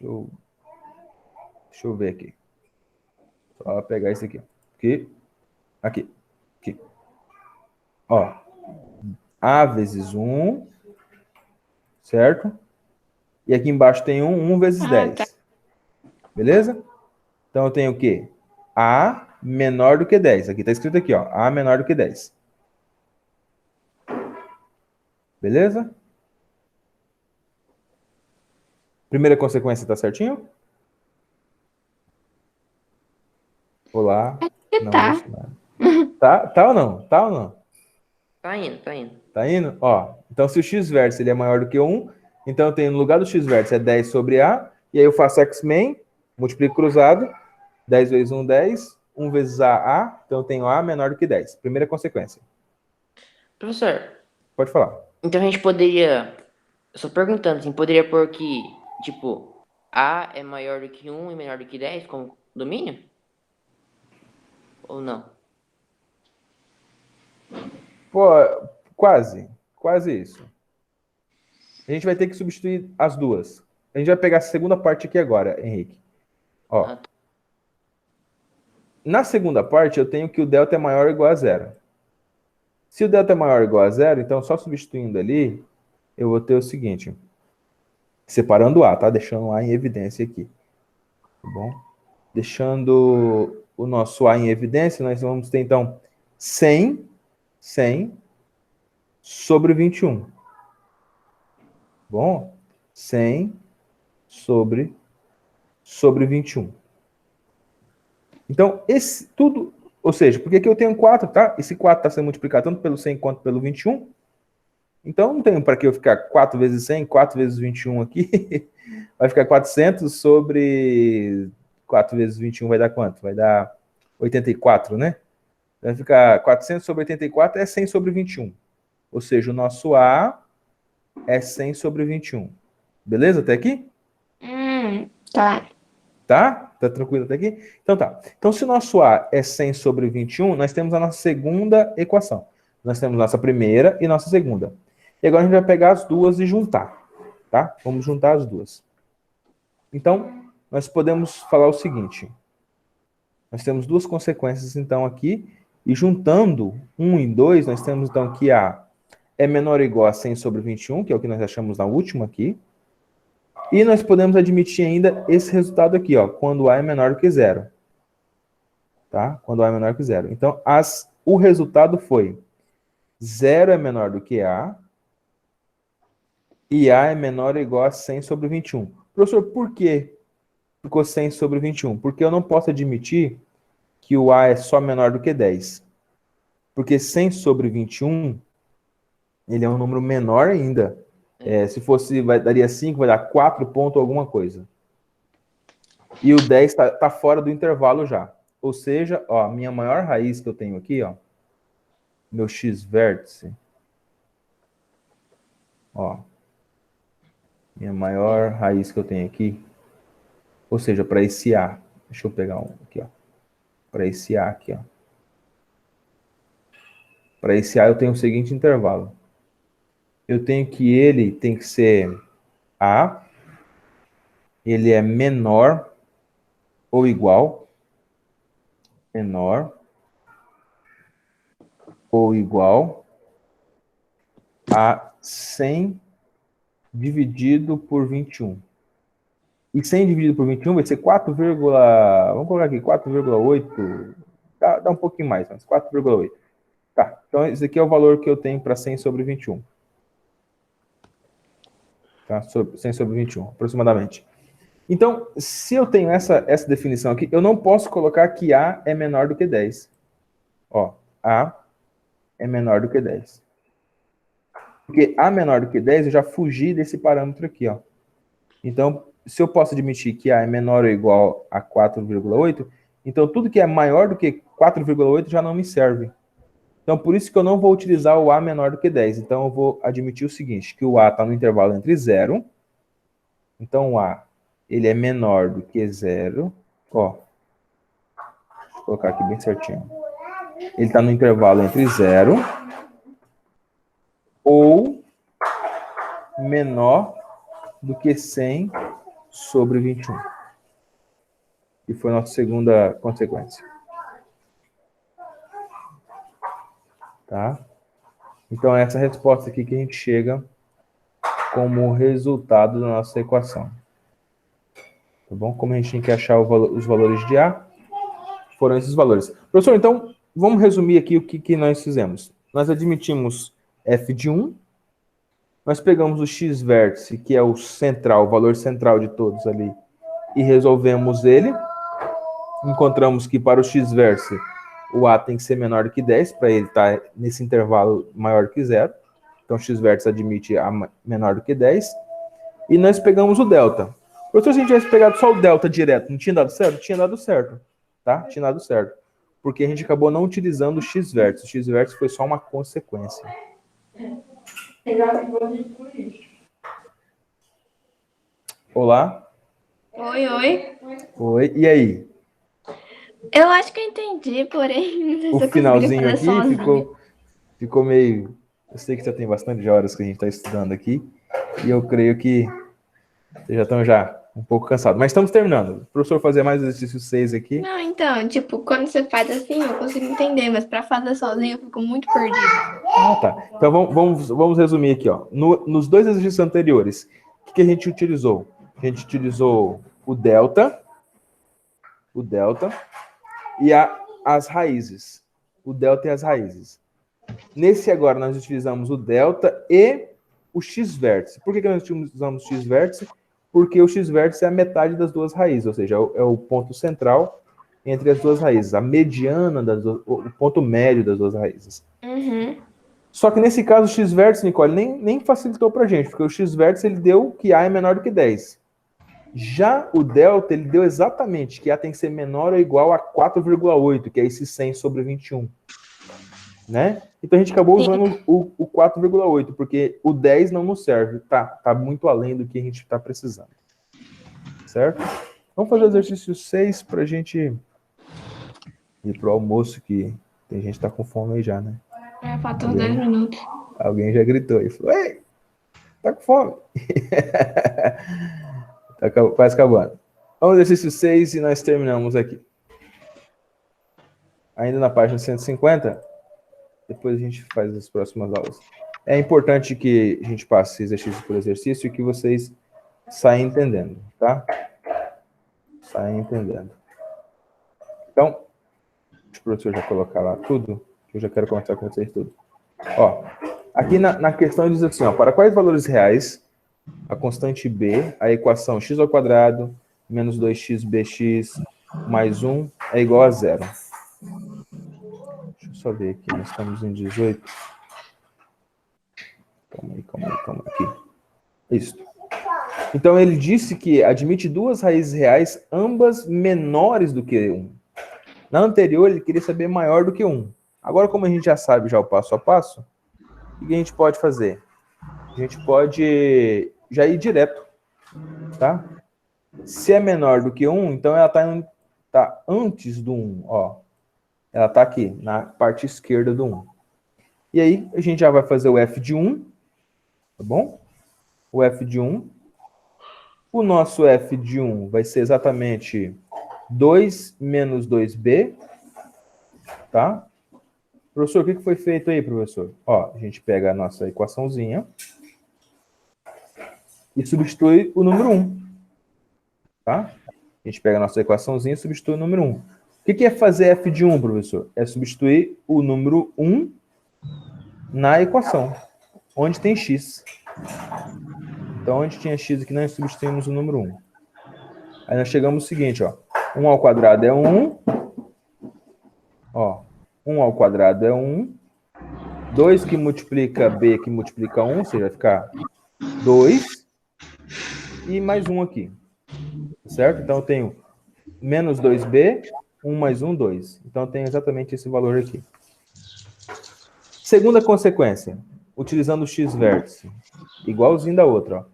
Deixa eu ver aqui. Só pegar esse aqui. Aqui. Ó. A vezes 1. Certo? E aqui embaixo tem 1 vezes 10. Tá. Beleza? Então eu tenho o quê? A menor do que 10. Aqui está escrito aqui, ó. A menor do que 10. Beleza? Primeira consequência está certinho? Olá. Não, tá ou não? Tá ou não? Tá indo. Tá indo? Ó, então se o x vértice ele é maior do que 1, então eu tenho no lugar do x vértice é 10 sobre A, e aí eu faço X-Men, multiplico cruzado, 10 vezes 1, 10, 1 vezes A, então eu tenho A menor do que 10. Primeira consequência. Professor, Pode falar. então a gente poderia. Eu só perguntando assim, poderia pôr que, tipo, A é maior do que 1 e menor do que 10 como domínio? Ou não? Pô, quase isso. A gente vai ter que substituir as duas. A gente vai pegar a segunda parte aqui agora, Henrique. Ó. Ah, tá. Na segunda parte, eu tenho que o delta é maior ou igual a zero. Se o delta é maior ou igual a zero, então só substituindo ali, eu vou ter o seguinte. Separando o A, tá? Deixando o A em evidência aqui. Tá bom? Deixando o nosso A em evidência, nós vamos ter, então, 100 sobre 21. Bom? 100 sobre 21. Então, esse tudo, ou seja, porque aqui eu tenho 4, tá? Esse 4 está sendo multiplicado tanto pelo 100 quanto pelo 21. Então, não tenho para que eu ficar 4 vezes 100, 4 vezes 21 aqui. Vai ficar 400 sobre 4 vezes 21 vai dar quanto? Vai dar 84, né? Vai ficar 400 sobre 84 é 100 sobre 21. Ou seja, o nosso A é 100 sobre 21. Beleza até aqui? Tá. Tá? Tá tranquilo até aqui? Então tá. Então, se o nosso A é 100 sobre 21, nós temos a nossa segunda equação. Nós temos nossa primeira e nossa segunda. E agora a gente vai pegar as duas e juntar. Tá? Vamos juntar as duas. Então, nós podemos falar o seguinte. Nós temos duas consequências, então, aqui. E juntando 1 e 2, nós temos, então, que A é menor ou igual a 100 sobre 21, que é o que nós achamos na última aqui. E nós podemos admitir ainda esse resultado aqui, ó, quando A é menor do que zero. Tá? Quando A é menor que zero. Então, o resultado foi 0 é menor do que A e A é menor ou igual a 100 sobre 21. Professor, por que ficou 100 sobre 21? Porque eu não posso admitir que o A é só menor do que 10. Porque 100 sobre 21, ele é um número menor ainda. Se fosse, daria 5, vai dar 4 ponto alguma coisa. E o 10 tá fora do intervalo já. Ou seja, ó, a minha maior raiz que eu tenho aqui, ó, meu x vértice, ó, minha maior raiz que eu tenho aqui, ou seja, para esse A, deixa eu pegar um aqui, ó, para esse A aqui, ó, para esse A eu tenho o seguinte intervalo. Eu tenho que ele tem que ser A, ele é menor ou igual, menor ou igual a 100 dividido por 21. E 100 dividido por 21 vai ser 4, vamos colocar aqui, 4,8, dá um pouquinho mais, mas 4,8. Tá, então esse aqui é o valor que eu tenho para 100 sobre 21. Tá? 100 sobre 21, aproximadamente. Então, se eu tenho essa definição aqui, eu não posso colocar que A é menor do que 10. Ó, A é menor do que 10. Porque A menor do que 10, eu já fugi desse parâmetro aqui, ó. Então, se eu posso admitir que A é menor ou igual a 4,8, então tudo que é maior do que 4,8 já não me serve. Então, por isso que eu não vou utilizar o A menor do que 10. Então, eu vou admitir o seguinte, que o A está no intervalo entre 0. Então, o A, ele é menor do que 0. Ó, vou colocar aqui bem certinho. Ele está no intervalo entre 0 ou menor do que 100 sobre 21. E foi a nossa segunda consequência. Tá? Então, essa resposta aqui que a gente chega como resultado da nossa equação. Tá bom? Como a gente tem que achar os valores de A, foram esses valores. Professor, então, vamos resumir aqui o que nós fizemos. Nós admitimos f de 1, nós pegamos o x vértice, que é o central, o valor central de todos ali, e resolvemos ele. Encontramos que para o x vértice, o A tem que ser menor do que 10, para ele estar nesse intervalo maior que 0. Então, x vértice admite A menor do que 10. E nós pegamos o delta. Professor, se a gente tivesse pegado só o delta direto, não tinha dado certo? Tinha dado certo, tá? Tinha dado certo. porque a gente acabou não utilizando o x-vértice. O x-vértice foi só uma consequência. Olá. Oi, oi. Oi. E aí? Eu acho que eu entendi, porém, não sei se O eu finalzinho consegui fazer aqui sozinha. ficou meio... Eu sei que já tem bastante horas que a gente está estudando aqui, e eu creio que vocês já estão um pouco cansados. Mas estamos terminando. O professor fazer mais exercício 6 aqui. Não, então, tipo, quando você faz assim, eu consigo entender, mas pra fazer sozinho eu fico muito perdida. Ah, tá. Então vamos resumir aqui, ó. Nos dois exercícios anteriores, o que a gente utilizou? A gente utilizou o delta e as raízes. O delta e as raízes. Nesse agora, nós utilizamos o delta e o x-vértice. Por que nós utilizamos o x-vértice? Porque o x-vértice é a metade das duas raízes, ou seja, é o ponto central entre as duas raízes, a mediana o ponto médio das duas raízes. Uhum. Só que nesse caso, o x-vértice, Nicole, nem facilitou pra gente, porque o x-vértice ele deu que A é menor do que 10. Já o delta, ele deu exatamente que A tem que ser menor ou igual a 4,8, que é esse 100 sobre 21. Né? Então a gente acabou usando o 4,8, porque o 10 não nos serve, tá muito além do que a gente está precisando. Certo? Vamos fazer o exercício 6 para a gente ir pro almoço, que tem gente que tá com fome aí já, né? Faltam 10 minutos. Alguém já gritou e falou: ei, tá com fome. Tá quase acabando. Vamos ao exercício 6 e nós terminamos aqui. Ainda na página 150, depois a gente faz as próximas aulas. É importante que a gente passe exercício por exercício e que vocês saiam entendendo, tá? Saiam entendendo. Então, deixa o professor já colocar lá tudo, que eu já quero conversar com vocês tudo. Ó, aqui na questão diz assim, ó, para quais valores reais a constante b, a equação x ao quadrado menos 2xbx mais 1 é igual a 0. Deixa eu só ver aqui, nós estamos em 18. Calma aí, aqui. Isso. Então, ele disse que admite duas raízes reais, ambas menores do que 1. Na anterior, ele queria saber maior do que 1. Agora, como a gente já sabe já o passo a passo, o que a gente pode fazer? A gente pode já ir direto, tá? Se é menor do que 1, então ela tá antes do 1, ó. Ela está aqui, na parte esquerda do 1. E aí, a gente já vai fazer o f de 1, tá bom? O f de 1. O nosso f de 1 vai ser exatamente 2 menos 2b, tá? Professor, o que foi feito aí, professor? Ó, a gente pega a nossa equaçãozinha e substitui o número 1, tá? A gente pega a nossa equaçãozinha e substitui o número 1. O que é fazer f de 1, professor? É substituir o número 1 na equação, onde tem x. Então, onde tinha x aqui, nós substituímos o número 1. Aí nós chegamos ao seguinte, ó. 1 ao quadrado é 1. Ó, 1 ao quadrado é 1. 2 que multiplica b que multiplica 1, ou seja, vai ficar 2. E mais 1 aqui. Certo? Então, eu tenho menos 2b, 1 mais 1, 2. Então, eu tenho exatamente esse valor aqui. Segunda consequência, utilizando o x-vértice, igualzinho da outra, ó.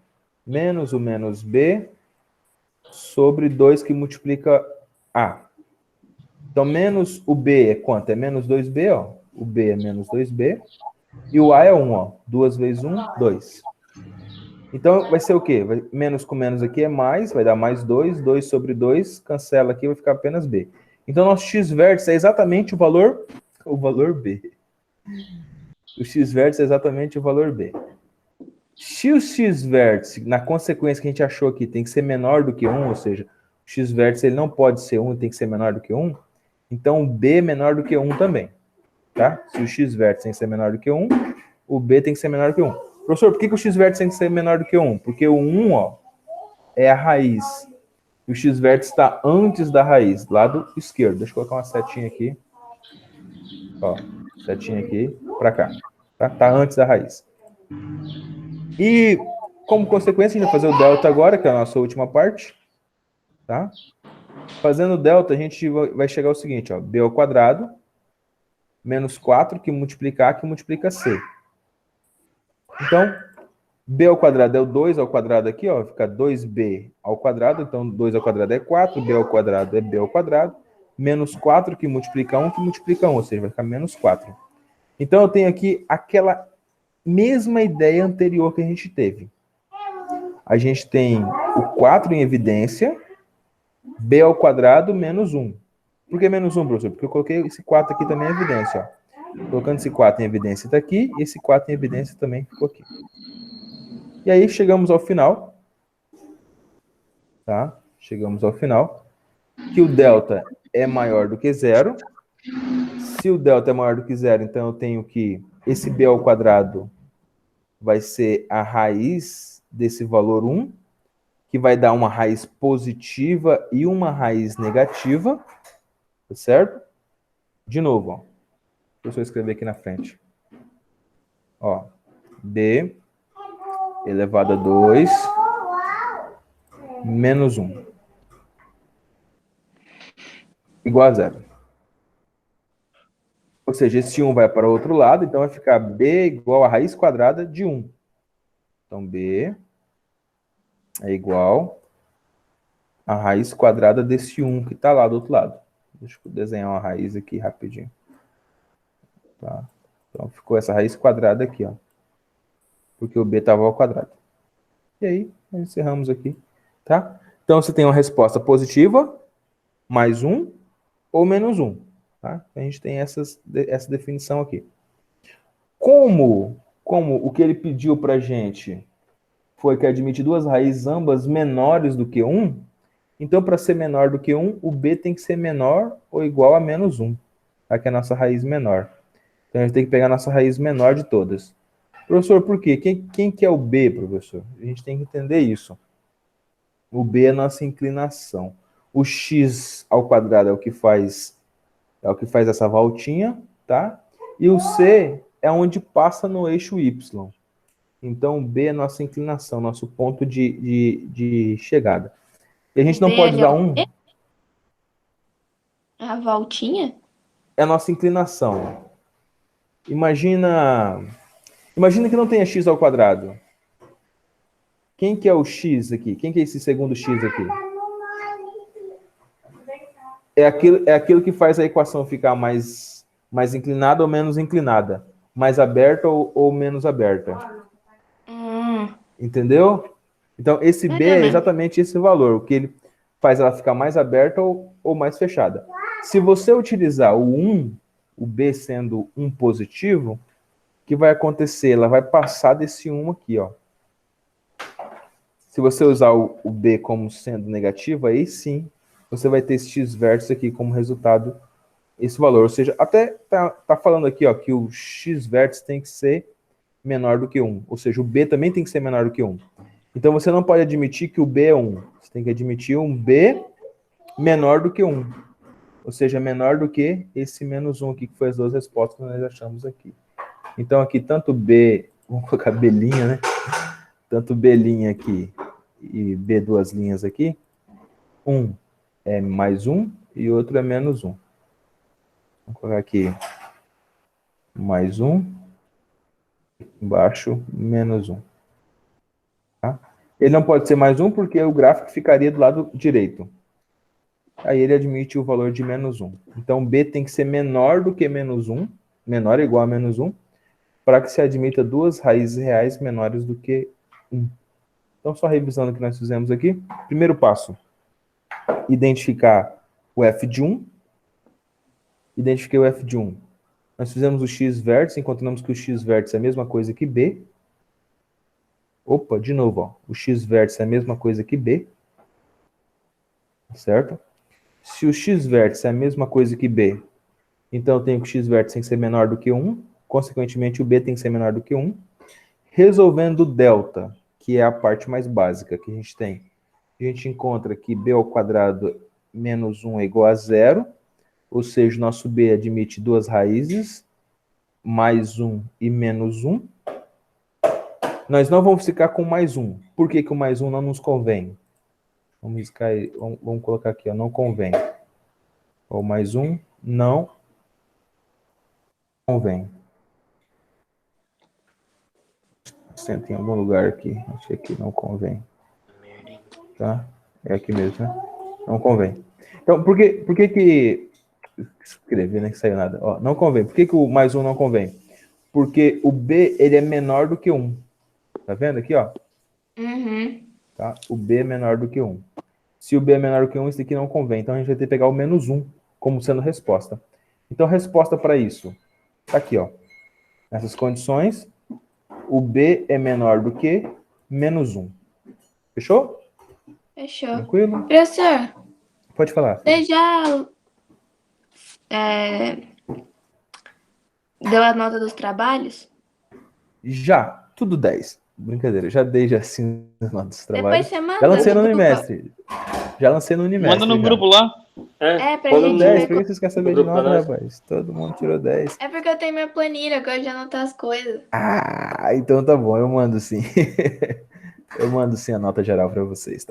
Menos o menos b sobre 2 que multiplica a. Então, menos o b é quanto? É menos 2b, ó. O b é menos 2b. E o a é 1, ó. 2 vezes 1, 2. Então, vai ser o quê? Menos com menos aqui é mais, vai dar mais 2. 2 sobre 2, cancela aqui, vai ficar apenas b. Então, nosso x-vértice é exatamente o valor b. O x-vértice é exatamente o valor b. Se o x-vértice, na consequência que a gente achou aqui, tem que ser menor do que 1, ou seja, o x-vértice ele não pode ser 1, tem que ser menor do que 1, então o b é menor do que 1 também. Tá? Se o x-vértice tem que ser menor do que 1, o b tem que ser menor do que 1. Professor, por que o x-vértice tem que ser menor do que 1? Porque o 1, ó, é a raiz. E o x-vértice está antes da raiz, lado esquerdo. Deixa eu colocar uma setinha aqui. Ó, setinha aqui, para cá. Tá antes da raiz. E, como consequência, a gente vai fazer o delta agora, que é a nossa última parte. Tá? Fazendo delta, a gente vai chegar ao seguinte, ó, b ao quadrado menos 4 que multiplica a que multiplica c. Então, b ao quadrado é o 2 ao quadrado aqui, ó, fica 2b ao quadrado, então 2 ao quadrado é 4, b ao quadrado é b ao quadrado, menos 4 que multiplica 1 que multiplica 1, ou seja, vai ficar menos 4. Então, eu tenho aqui aquela mesma ideia anterior que a gente teve. A gente tem o 4 em evidência, b ao quadrado menos 1. Por que menos 1, professor? Porque eu coloquei esse 4 aqui também em evidência. Ó. Colocando esse 4 em evidência está aqui, e esse 4 em evidência também ficou aqui. E aí chegamos ao final. Tá? Chegamos ao final. Que o delta é maior do que zero. Se o delta é maior do que zero, então eu tenho que esse b ao quadrado vai ser a raiz desse valor 1, que vai dar uma raiz positiva e uma raiz negativa. Tá certo? De novo, ó. Deixa eu escrever aqui na frente. Ó, b elevado a 2 menos 1 igual a zero. Ou seja, esse 1 vai para o outro lado, então vai ficar b igual a raiz quadrada de 1. Então, b é igual a raiz quadrada desse 1 que está lá do outro lado. Deixa eu desenhar uma raiz aqui rapidinho. Tá? Então, ficou essa raiz quadrada aqui, ó. Porque o b estava ao quadrado. E aí, nós encerramos aqui, tá? Então, você tem uma resposta positiva, mais 1, ou menos 1, tá? A gente tem essa definição aqui. Como o que ele pediu para a gente foi que admite duas raízes ambas menores do que 1, então, para ser menor do que 1, o b tem que ser menor ou igual a menos 1, tá? Que é a nossa raiz menor. Então, a gente tem que pegar a nossa raiz menor de todas. Professor, por quê? Quem que é o b, professor? A gente tem que entender isso. O b é a nossa inclinação. O x ao quadrado é o que faz essa voltinha, tá? E o c é onde passa no eixo y. Então, o b é a nossa inclinação, nosso ponto de chegada. E a gente não pode usar 1. A voltinha? É a nossa inclinação. Imagina que não tenha x ao quadrado. Quem que é o x aqui? Quem que é esse segundo x aqui? É aquilo que faz a equação ficar mais inclinada ou menos inclinada. Mais aberta ou menos aberta. Entendeu? Então, esse b é exatamente esse valor. O que ele faz ela ficar mais aberta ou mais fechada. Se você utilizar o 1, o b sendo 1 positivo, o que vai acontecer? Ela vai passar desse 1 aqui, ó. Se você usar o b como sendo negativo, aí sim, você vai ter esse x vértice aqui como resultado, esse valor. Ou seja, até tá falando aqui, ó, que o x vértice tem que ser menor do que 1. Ou seja, o b também tem que ser menor do que 1. Então, você não pode admitir que o b é 1. Você tem que admitir um b menor do que 1. Ou seja, menor do que esse menos 1 aqui, que foi as duas respostas que nós achamos aqui. Então, aqui, tanto b... Vamos colocar b', né? Tanto b' aqui e b duas linhas aqui. Um é mais 1 e outro é menos 1. Vamos colocar aqui mais 1. Embaixo, menos 1. Tá? Ele não pode ser mais 1 porque o gráfico ficaria do lado direito. Aí ele admite o valor de menos 1. Então, b tem que ser menor do que menos 1, menor ou igual a menos 1, para que se admita duas raízes reais menores do que 1. Então, só revisando o que nós fizemos aqui. Primeiro passo, identificar o f de 1. Identifiquei o f de 1. Nós fizemos o x vértice, encontramos que o x vértice é a mesma coisa que b. Opa, de novo, ó. O x vértice é a mesma coisa que b. Certo? Se o x vértice é a mesma coisa que b, então eu tenho que o x vértice tem que ser menor do que 1. Consequentemente, o b tem que ser menor do que 1. Resolvendo o delta, que é a parte mais básica que a gente tem, a gente encontra que b ao quadrado menos 1 é igual a 0. Ou seja, o nosso b admite duas raízes, mais 1 e menos 1. Nós não vamos ficar com mais 1. Por que o mais 1 não nos convém? Vamos riscar aí. Vamos colocar aqui, ó, não convém. Ou mais um, não convém. Senta em algum lugar aqui. Achei que não convém. Tá? É aqui mesmo, né? Não convém. Então, por que escrever, né? Que saiu nada. Ó, não convém. Por que o mais um não convém? Porque o B, ele é menor do que 1. Tá vendo aqui, ó? Uhum. Tá? O B é menor do que 1. Se o B é menor do que 1, isso aqui não convém. Então, a gente vai ter que pegar o menos 1 como sendo resposta. Então, a resposta para isso tá aqui, ó. Nessas condições, o B é menor do que menos 1. Fechou? Fechou. Tranquilo? Professor, Pode falar. você já deu a nota dos trabalhos? Já, tudo 10. Brincadeira, já dei já sim as notas do Depois trabalho. você manda Já lancei no grupo. Unimestre. Já lancei no Unimestre. Manda no já. grupo lá. É, pra Manda gente no 10, ver. por que vocês querem saber de grupo pra nota, nós. rapaz? Todo mundo tirou 10. É porque eu tenho minha planilha, eu gosto de anotar as coisas. Ah, então tá bom, eu mando sim. Eu mando sim a nota geral pra vocês.